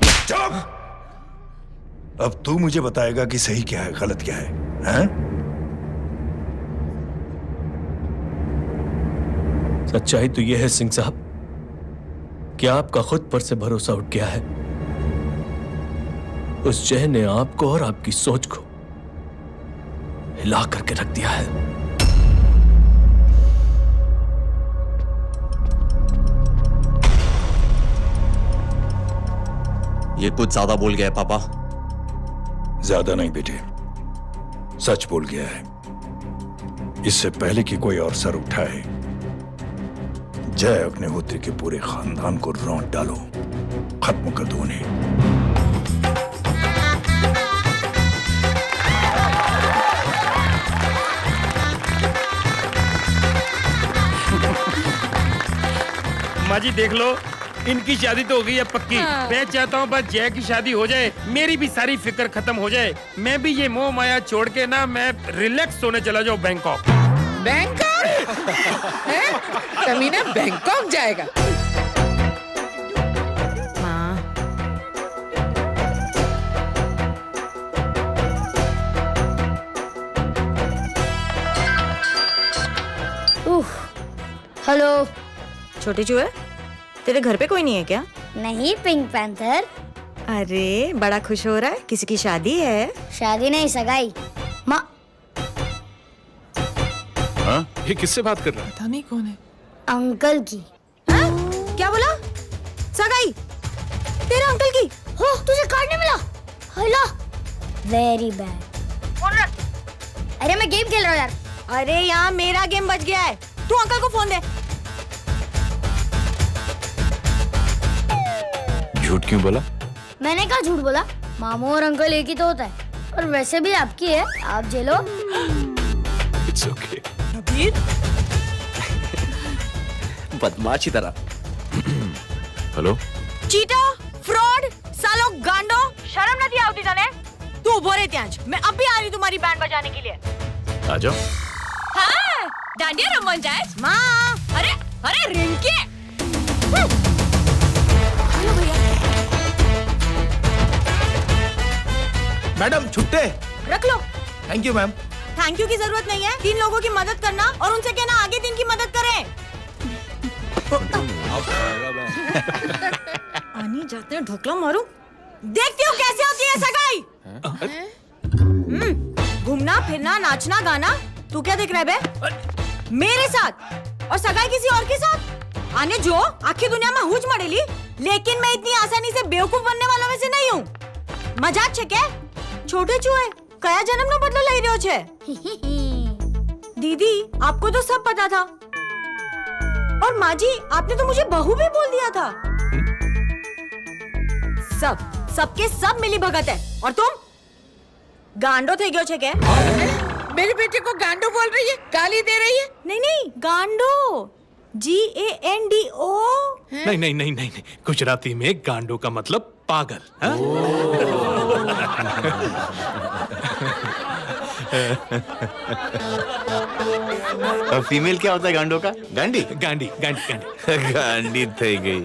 अब तू मुझे बताएगा कि सही क्या है, गलत क्या है, हैं? सच्चाई तो यह है सिंह साहब कि आपका खुद पर से भरोसा उठ गया है। उस जय ने आपको और आपकी सोच को हिला करके रख दिया है। ये कुछ ज्यादा बोल गया है पापा। ज्यादा नहीं बेटे, सच बोल गया है। इससे पहले कि कोई और सर उठाए, जय अग्निहोत्री के पूरे खानदान को रौंद डालो, खत्म कर दो उन्हें। माँ जी देख लो, इनकी शादी तो हो गई है पक्की। मैं चाहता हूँ बस जय की शादी हो जाए, मेरी भी सारी फिक्र खत्म हो जाए। मैं भी ये मोह माया छोड़ के ना, मैं रिलैक्स होने चला जाऊँ बैंकॉक। बैंकॉक? कमीना बैंकॉक जाएगा? माँ, हेलो। छोटे चूहे, तेरे घर पे कोई नहीं है क्या? नहीं, पिंक पैंथर। अरे बड़ा खुश हो रहा है, किसी की शादी है? शादी नहीं, सगाई। माँ, ये किससे बात कर रहा है? पता नहीं कौन है। अंकल की। क्या बोला? सगाई? तेरे अंकल की? हो, तुझे कार्ड नहीं मिला? Hello, very bad. अरे मैं गेम खेल रहा हूँ यार। अरे यहाँ मेरा गेम बच गया है, तू अंकल को फोन दे। झूठ क्यों बोला? मैंने कहा झूठ बोला? मामू और अंकल एक ही तो होता है, और वैसे भी आपकी है, आप झेलो। It's okay. बदमाशी तरह। हेलो, चीटा, फ्रॉड, सालो गांडो, शर्म नहीं आती जाने? तू बोरे त्याज, मैं अब भी आ रही तुम्हारी बैंड बजाने के लिए। आ जाओ। हाँ, डांडिया रमन जाए। माँ, अरे रिंकी। हेलो भैया। मैडम छुट्टे। रख लो। Thank you ma'am. Thank you की जरूरत नहीं है, 3 लोगों की मदद करना और उनसे कहना आगे 3 की मदद करें। आनी जाते हैं ढोकला मारूं। देखती हूँ कैसे होती है सगाई। घूमना फिरना नाचना गाना, तू क्या देख रहा है बे? मेरे साथ और सगाई किसी और के साथ? आने जो आखिर दुनिया में हुज मड़ेली, लेकिन मैं इतनी आसानी से बेवकूफ बनने वालों में से नहीं हूँ। मजाक छे क्या? छोटे चूहे कया जन्म नो बदलो लई रह्यो छे? दीदी, आपको तो सब पता था। और माँ जी, आपने तो मुझे बहू भी बोल दिया था। सबके सब मिली भगत है, और तुम गांडो थे गयो छे क्या? मेरे बेटे को गांडो बोल रही है, गाली दे रही है? नहीं, गांडो, GANDO। नहीं नहीं नहीं नहीं नहीं, गुजराती में गांडो का मतलब पागल। हाँ? और फीमेल क्या होता है गांडो का? गांडी गांडी गांडी गांडी गांडी थई गई।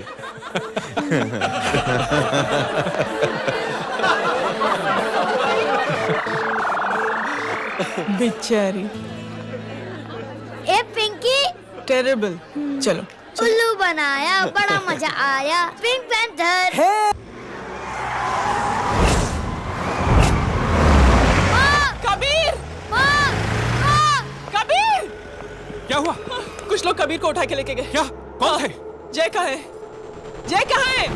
बेचारी। ए पिंकी, टेरेबल। चलो उल्लू बनाया, बड़ा मजा आया। Pink panther. कबीर! कबीर! क्या हुआ? कुछ लोग कबीर को उठा के लेके गए। क्या? कौन है? जय कहाँ है? जय कहाँ है?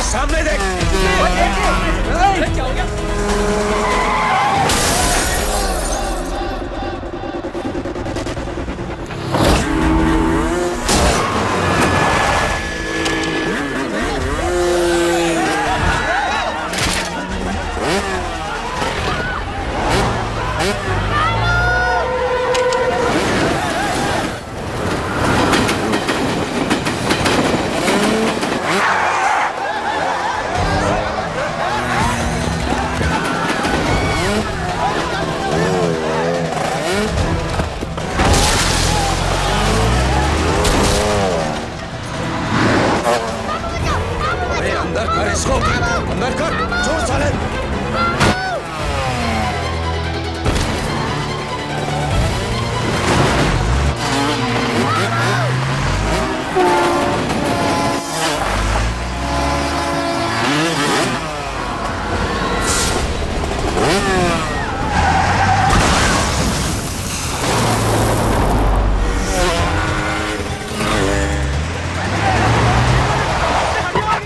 सामने देख। क्या हो गया? अंदर कर, छोड़ साले।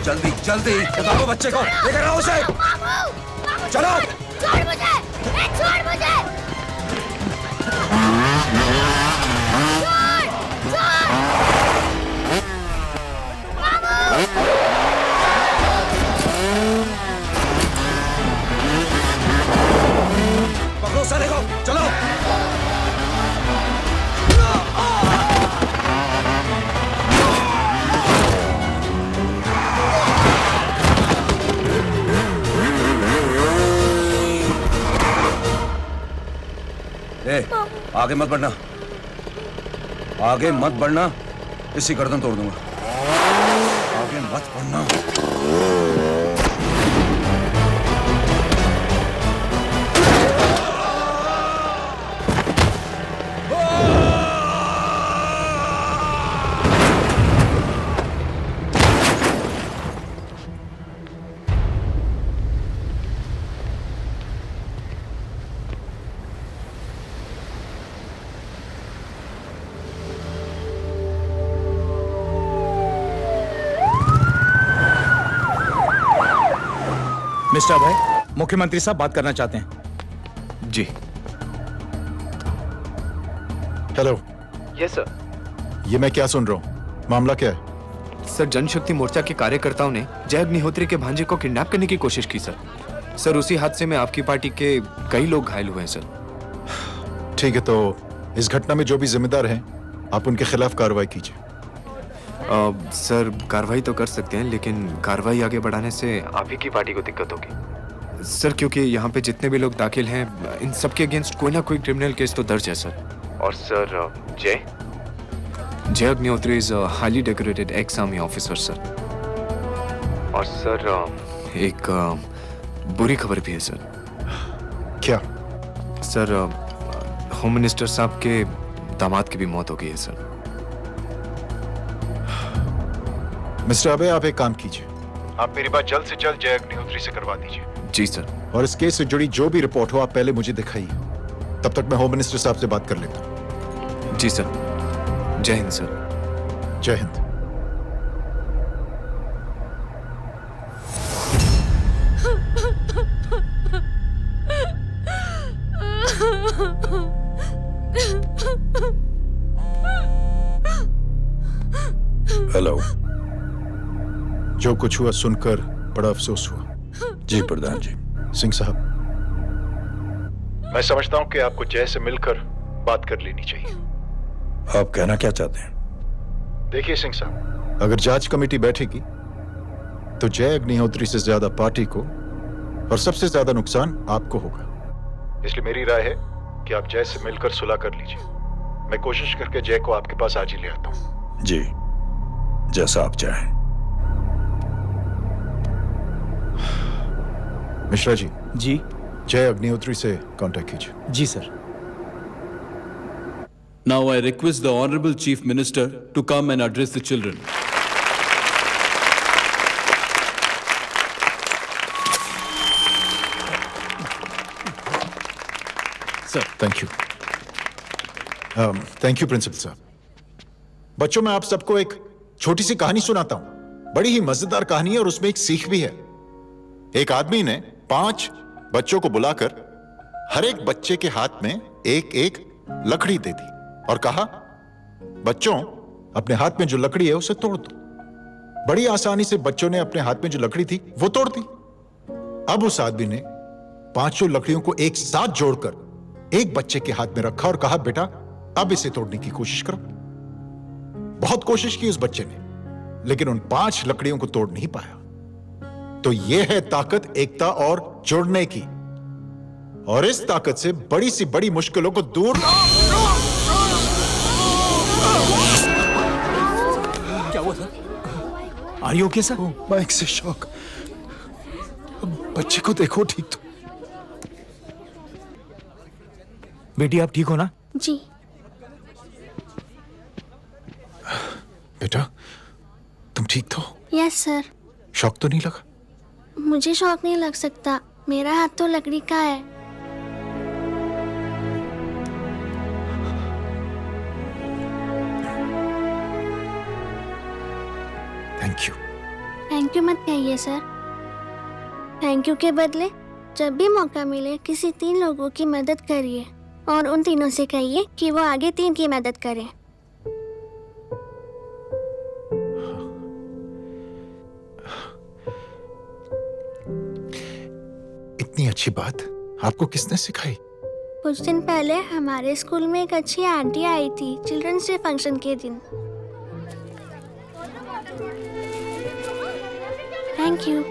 जल्दी जल्दी बताओ बच्चे को, लेकर आओ उसे। चलो। छोड़ मुझे, छोड़ मुझे। पकड़ो साले को, चलो। आगे मत बढ़ना, आगे मत बढ़ना, इसी गर्दन तोड़ दूंगा। आगे मत बढ़ना। मिस्टर भाई, मुख्यमंत्री साहब बात करना चाहते हैं। जी। हेलो। Yes sir. ये मैं क्या सुन रहा हूँ? मामला क्या है? सर, जनशक्ति मोर्चा के कार्यकर्ताओं ने जय अग्निहोत्री के भांजे को किडनैप करने की कोशिश की सर। सर, उसी हादसे में आपकी पार्टी के कई लोग घायल हुए हैं सर। ठीक है, तो इस घटना में जो भी जिम्मेदार हैं, आप उनके खिलाफ कार्रवाई कीजिए। सर, कार्रवाई तो कर सकते हैं, लेकिन कार्रवाई आगे बढ़ाने से आप ही की पार्टी को दिक्कत होगी सर, क्योंकि यहाँ पे जितने भी लोग दाखिल हैं, इन सब के अगेंस्ट कोई ना कोई क्रिमिनल केस तो दर्ज है सर। और सर जय Agnihotri is highly decorated ex army officer sir. और सर एक बुरी खबर भी है सर। क्या? सर होम मिनिस्टर साहब के दामाद की भी मौत हो गई है सर। मिस्टर अबे, आप एक काम कीजिए, आप मेरी बात जल्द से जल्द जय अग्निहोत्री से करवा दीजिए। जी सर। और इस केस से जुड़ी जो भी रिपोर्ट हो आप पहले मुझे दिखाइए, तब तक मैं होम मिनिस्टर साहब से बात कर लेता हूँ। जी सर। जय हिंद सर। जय हिंद। हेलो। जो कुछ हुआ सुनकर बड़ा अफसोस हुआ। जी प्रधान जी। सिंह साहब, मैं समझता हूं कि आपको जय से मिलकर बात कर लेनी चाहिए। आप कहना क्या चाहते हैं? देखिए सिंह साहब, अगर जांच कमेटी बैठेगी तो जय अग्निहोत्री से ज्यादा पार्टी को और सबसे ज्यादा नुकसान आपको होगा। इसलिए मेरी राय है कि आप जय से मिलकर सुलह कर लीजिए। मैं कोशिश करके जय को आपके पास आज ही ले आता हूं। जी, जैसा आप चाहें। मिश्रा जी। जी। जय अग्निहोत्री से कांटेक्ट कीजिए। जी sir. Now I request the Honorable Chief Minister to come and address the children. Sir, thank you. Thank you principal साहब। बच्चों, मैं आप सबको एक छोटी सी कहानी सुनाता हूं। बड़ी ही मजेदार कहानी है और उसमें एक सीख भी है। एक आदमी ने 5 बच्चों को बुलाकर हर एक बच्चे के हाथ में एक एक लकड़ी दे दी और कहा, बच्चों, अपने हाथ में जो लकड़ी है उसे तोड़ दो। बड़ी आसानी से बच्चों ने अपने हाथ में जो लकड़ी थी वो तोड़ दी। अब उस आदमी ने 5 लकड़ियों को एक साथ जोड़कर एक बच्चे के हाथ में रखा और कहा, बेटा, अब इसे तोड़ने की कोशिश करो। बहुत कोशिश की उस बच्चे ने, लेकिन उन 5 लकड़ियों को तोड़ नहीं पाया। तो यह है ताकत एकता और जोड़ने की, और इस ताकत से बड़ी सी बड़ी मुश्किलों को दूर। क्या हुआ sir? Are you okay sir? Mike से शॉक। बच्चे को देखो ठीक तो। बेटी आप ठीक हो ना? जी। बेटा, तुम ठीक तो? Yes sir. शॉक तो नहीं लगा? मुझे शौक नहीं लग सकता, मेरा हाथ तो लकड़ी का है। Thank you. थैंक यू मत कहिए सर। थैंक यू के बदले जब भी मौका मिले किसी 3 लोगों की मदद करिए और उन तीनों से कहिए कि वो आगे 3 की मदद करें। इतनी अच्छी बात आपको किसने सिखाई? कुछ दिन पहले हमारे स्कूल में एक अच्छी आंटी आई थी चिल्ड्रंस डे फंक्शन के दिन। Thank you.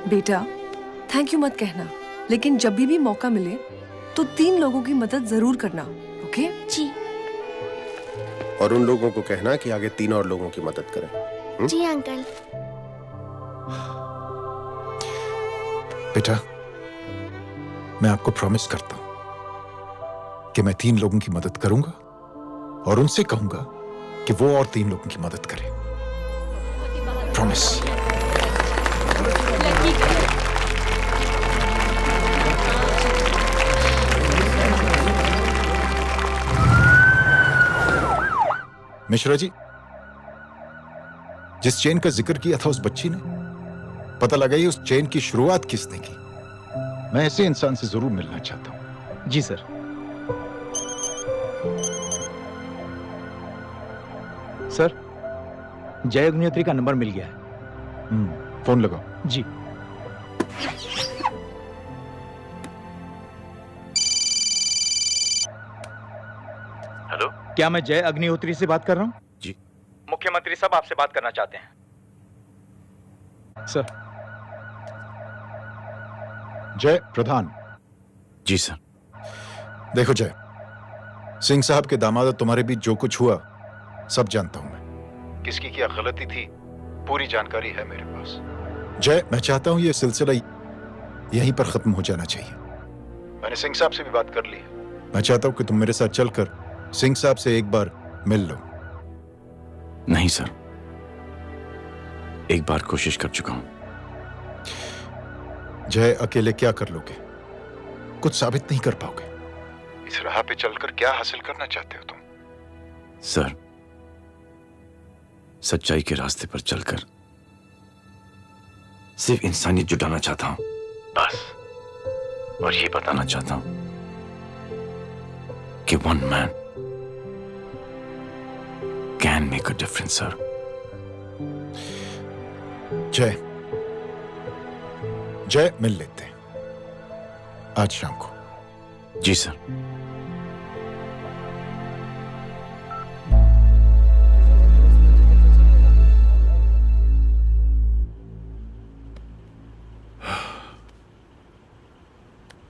बेटा, थैंक यू मत कहना, लेकिन जब भी मौका मिले तो 3 लोगों की मदद जरूर करना, ओके? जी। और उन लोगों को कहना कि आगे 3 और लोगों की मदद करें। जी अंकल। बेटा, मैं आपको प्रॉमिस करता हूं कि मैं 3 लोगों की मदद करूंगा और उनसे कहूंगा कि वो और 3 लोगों की मदद करें। प्रॉमिस। मिश्रा जी, जिस चेन का जिक्र किया था उस बच्ची ने, पता लगाइए उस चेन की शुरुआत किसने की। मैं ऐसे इंसान से जरूर मिलना चाहता हूं। जी सर। सर, जय अग्निहोत्री का नंबर मिल गया है। फोन लगाओ। जी। हेलो, क्या मैं जय अग्निहोत्री से बात कर रहा हूँ? जी। मुख्यमंत्री साहब आपसे बात करना चाहते हैं। सर। जय प्रधान, जी सर। देखो जय, सिंह साहब के दामाद तुम्हारे बीच जो कुछ हुआ सब जानता हूं मैं। किसकी क्या गलती थी पूरी जानकारी है मेरे पास। जय, मैं चाहता हूं ये सिलसिला यहीं पर खत्म हो जाना चाहिए। मैंने सिंह साहब से भी बात कर ली है। मैं चाहता हूं कि तुम मेरे साथ चलकर सिंह साहब से एक बार मिल लो। नहीं सर, एक बार कोशिश कर चुका हूं। जय, अकेले क्या कर लोगे? कुछ साबित नहीं कर पाओगे। इस राह पे चलकर क्या हासिल करना चाहते हो तुम? सर, सच्चाई के रास्ते पर चलकर सिर्फ इंसानियत जुटाना चाहता हूं, बस। और ये बताना चाहता हूं कि one man can make a difference sir. जय, जय, मिल लेते हैं आज शाम को। जी सर।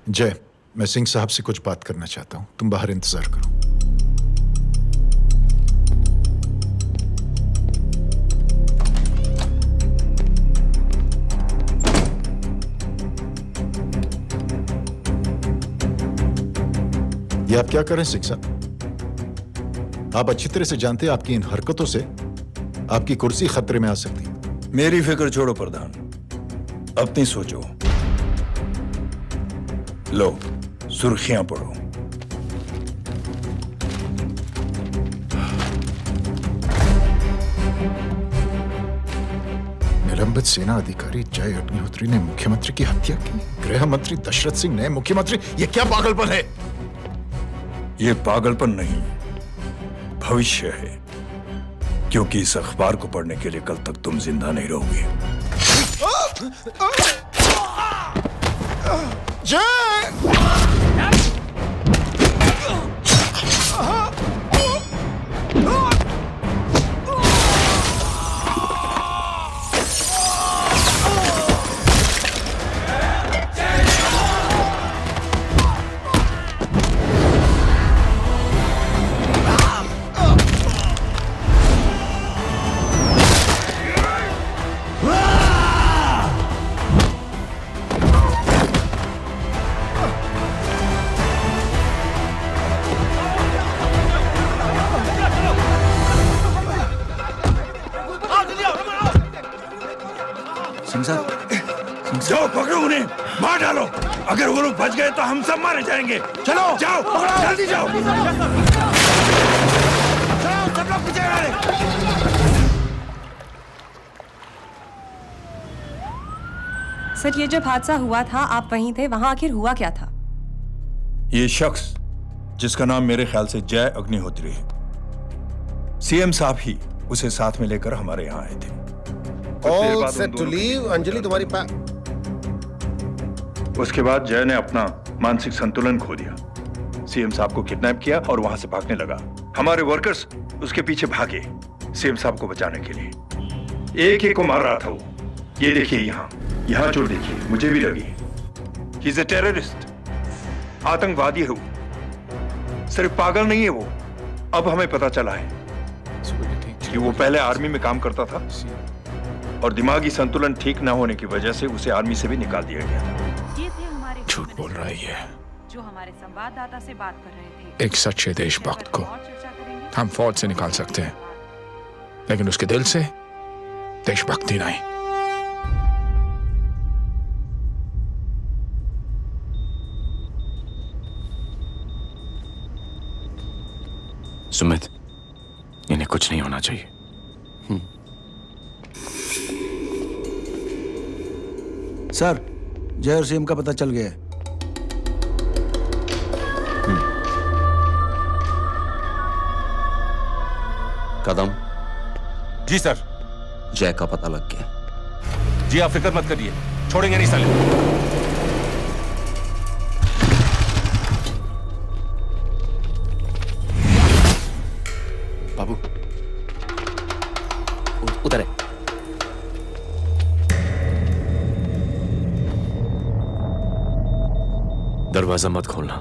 जय, मैं सिंह साहब से कुछ बात करना चाहता हूं, तुम बाहर इंतजार करो। ये आप क्या कर रहे हैं सिंह साहब? आप अच्छी तरह से जानते हैं आपकी इन हरकतों से आपकी कुर्सी खतरे में आ सकती है। मेरी फिक्र छोड़ो प्रधान, अपनी सोचो। लो, सुर्खियां पढ़ो। निलंबित सेना अधिकारी जय अग्निहोत्री ने मुख्यमंत्री की हत्या की। गृह मंत्री दशरथ सिंह ने मुख्यमंत्री, ये क्या पागलपन है? ये पागलपन नहीं, भविष्य है, क्योंकि इस अखबार को पढ़ने के लिए कल तक तुम जिंदा नहीं रहोगे। जाओ पकड़ो उन्हें, मार डालो। अगर वो लोग बच गए तो हम सब मारे जाएंगे। चलो जाओ, जल्दी जाओ। चलो सब लोग पीछे आ रहे। सर, ये जब हादसा हुआ था आप वहीं थे, वहां आखिर हुआ क्या था? ये शख्स जिसका नाम मेरे ख्याल से जय अग्निहोत्री है, सीएम साहब ही उसे साथ में लेकर हमारे यहाँ आए थे। All set to leave, Anjali तुम्हारी उसके बाद जय ने अपना मानसिक संतुलन खो दिया, सीएम साहब को किडनैप किया और वहां से भागने लगा। हमारे वर्कर्स उसके पीछे भागे सीएम साहब को बचाने के लिए। एक एक को मार रहा था वो। ये देखिए यहाँ चोट देखिए, मुझे भी लगी। ही इज अ टेररिस्ट, आतंकवादी है वो, सिर्फ पागल नहीं है वो। अब हमें पता चला है कि वो पहले आर्मी में काम करता था और दिमागी संतुलन ठीक न होने की वजह से उसे आर्मी से भी निकाल दिया गया। झूठ बोल रही है। जो हमारे संवाददाता से बात कर रहे थे। एक सच्चे देशभक्त को हम फौज से निकाल सकते हैं, लेकिन उसके दिल से देशभक्ति नहीं। सुमित, इन्हें कुछ नहीं होना चाहिए। सर, जय और सीएम का पता चल गया है। कदम। जी सर। जय का पता लग गया। जी आप फिक्र मत करिए, छोड़ेंगे नहीं साले। बाबू उधर है। दरवाजा दरवाजा मत खोलना।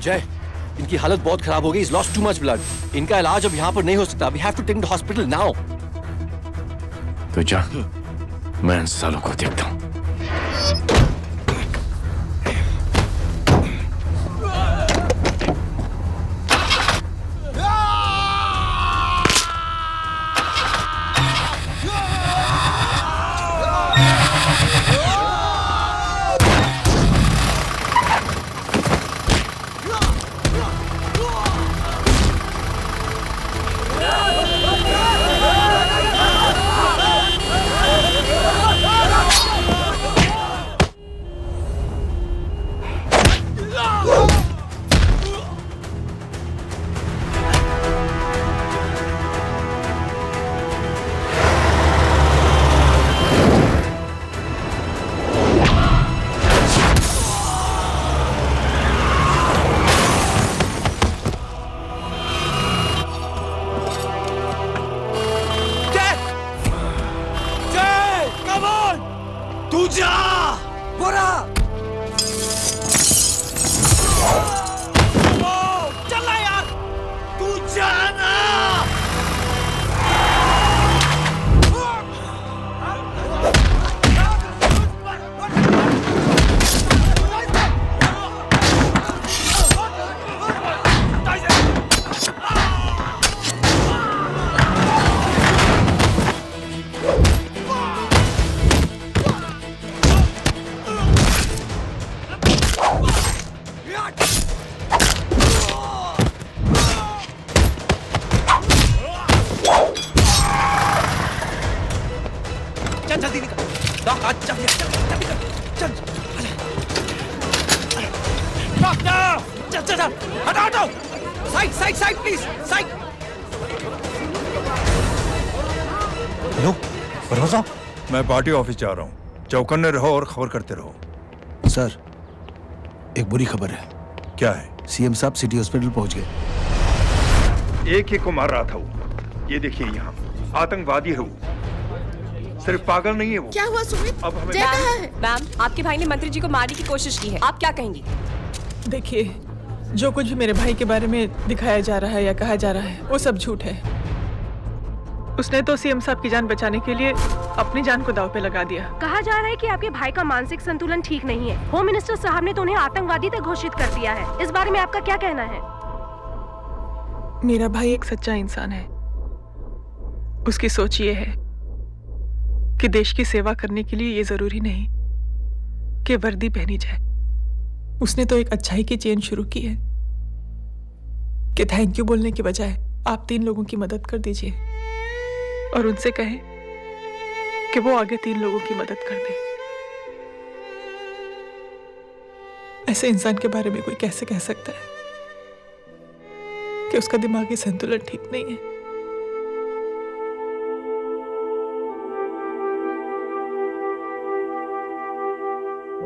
जय, इनकी हालत बहुत खराब हो गई। He's lost too much blood. इनका इलाज अब यहाँ पर नहीं हो सकता। We have to take him to hospital now. तो जा, मैं इन सालों को देखता हूँ। मैं पार्टी ऑफिस जा रहा हूँ। चौकन्ने रहो और खबर करते रहो। सर, एक बुरी खबर है। क्या है? सीएम साहब सिटी हॉस्पिटल पहुंच गए। एक को मार रहा था वो। ये देखिए यहाँ आतंकवादी है वो। सिर्फ पागल नहीं है वो। क्या हुआ सुमित? अब हमें मैम, आपके भाई ने मंत्री जी को मारने की कोशिश की है। आप क्या कहेंगी? देखिए, जो कुछ भी मेरे भाई के बारे में दिखाया जा रहा है या कहा जा रहा है वो सब झूठ है। उसने तो सीएम साहब की जान बचाने के लिए अपनी जान को दांव पे लगा दिया। कहा जा रहा है कि आपके भाई का मानसिक संतुलन ठीक नहीं है। होम मिनिस्टर साहब ने तो उन्हें आतंकवादी तक घोषित कर दिया है। इस बारे में आपका क्या कहना है? मेरा भाई एक सच्चा इंसान है। उसकी सोच ये है कि देश की सेवा करने के लिए ये जरूरी नहीं कि वर्दी पहनी जाए। उसने तो एक अच्छाई की चेन शुरू की है कि थैंक यू बोलने के बजाय आप 3 लोगों की मदद कर दीजिए और उनसे कहें कि वो आगे 3 लोगों की मदद कर दे। ऐसे इंसान के बारे में कोई कैसे कह सकता है कि उसका दिमागी संतुलन ठीक नहीं है?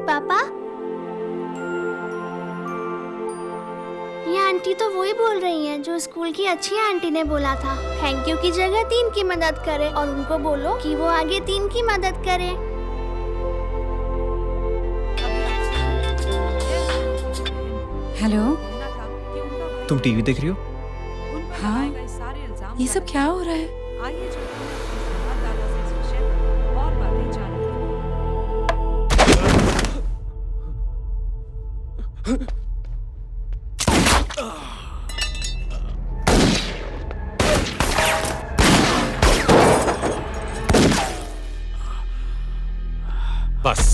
पापा, ये आंटी तो वही बोल रही हैं जो स्कूल की अच्छी आंटी ने बोला था, थैंक यू की जगह 3 की मदद करे और उनको बोलो कि वो आगे 3 की मदद करे। हेलो। तुम टीवी देख रही हो? हाँ, ये सब क्या हो रहा है? बस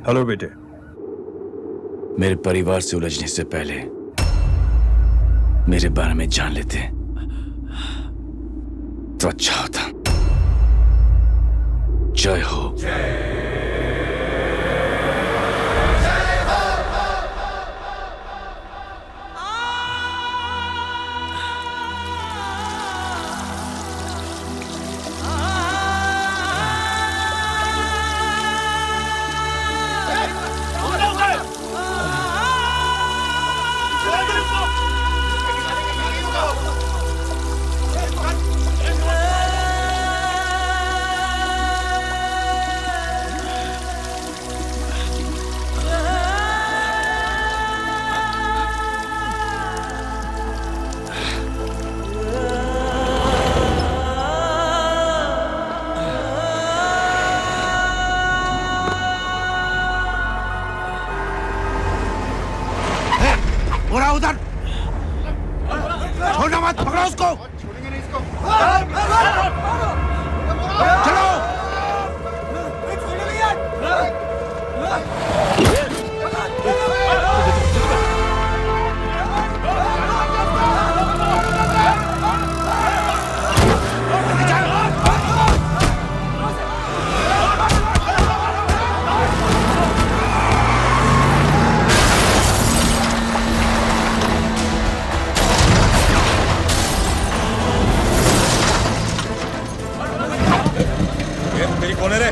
हेलो बेटे। मेरे परिवार से उलझने से पहले मेरे बारे में जान लेते तो अच्छा होता। जय हो। उधर छोड़ना मत, पकड़ो उसको। चलो। मेरी कौन है रे?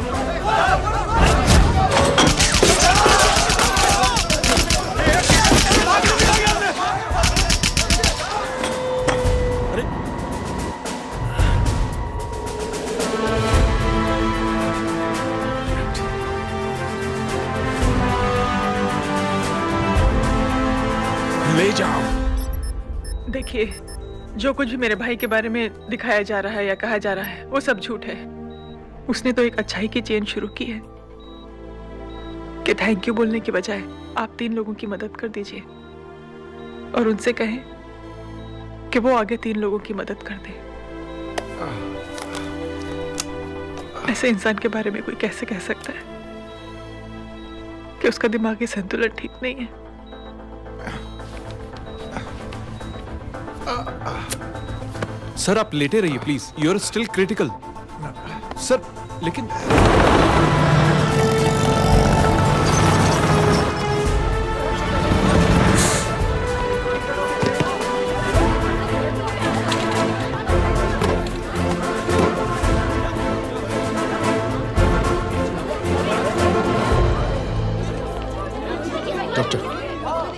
ले जाओ। देखिए, जो कुछ भी मेरे भाई के बारे में दिखाया जा रहा है या कहा जा रहा है वो सब झूठ है। उसने तो एक अच्छाई की चेन शुरू की है कि थैंक यू बोलने के बजाय आप 3 लोगों की मदद कर दीजिए और उनसे कहें कि वो आगे 3 लोगों की मदद कर दे। ऐसे इंसान के बारे में कोई कैसे कह सकता है कि उसका दिमागी संतुलन ठीक नहीं है? सर आप लेटे रहिए please, you are still critical. Sir लेकिन डॉक्टर,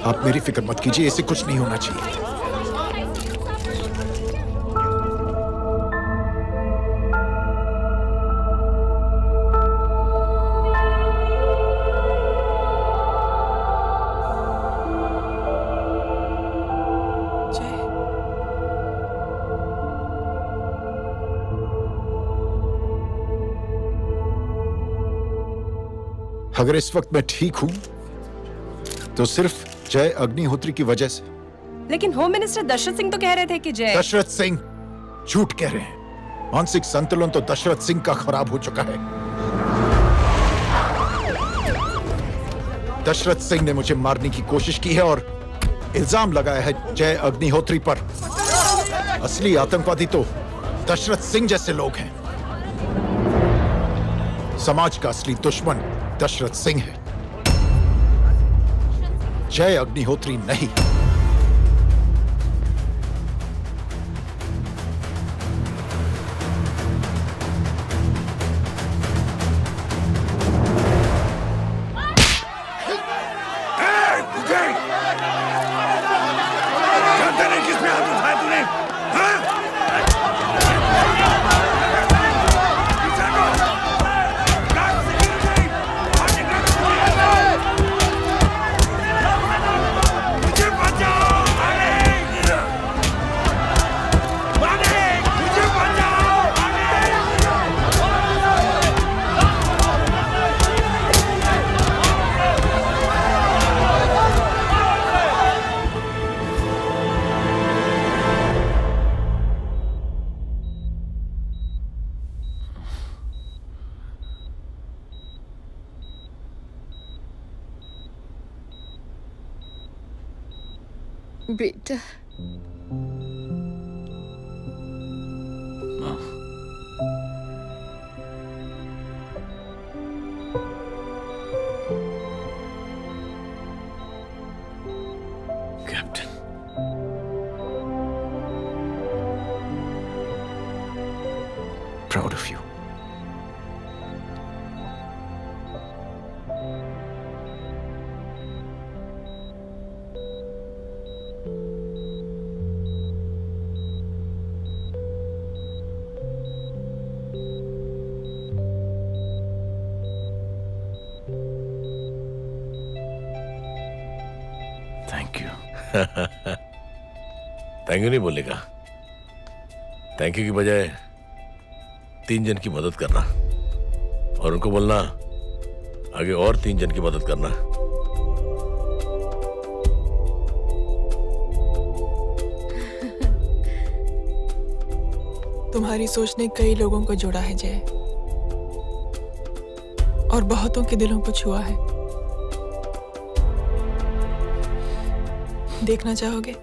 आप मेरी फिक्र मत कीजिए, इसे कुछ नहीं होना चाहिए। अगर इस वक्त मैं ठीक हूं तो सिर्फ जय अग्निहोत्री की वजह से। लेकिन होम मिनिस्टर दशरथ सिंह तो कह रहे थे कि जय। दशरथ सिंह झूठ कह रहे हैं। मानसिक संतुलन तो दशरथ सिंह का खराब हो चुका है। दशरथ सिंह ने मुझे मारने की कोशिश की है और इल्जाम लगाया है जय अग्निहोत्री पर। असली आतंकवादी तो दशरथ सिंह जैसे लोग हैं। समाज का असली दुश्मन दशरथ सिंह है, जय अग्निहोत्री नहीं। मुझे बेटा captain, proud of you. Thank you. Thank you नहीं बोलेगा, थैंक यू की बजाय 3 जन की मदद करना और उनको बोलना आगे और 3 जन की मदद करना। तुम्हारी सोच ने कई लोगों को जोड़ा है जय, और बहुतों के दिलों को छुआ है। देखना चाहोगे?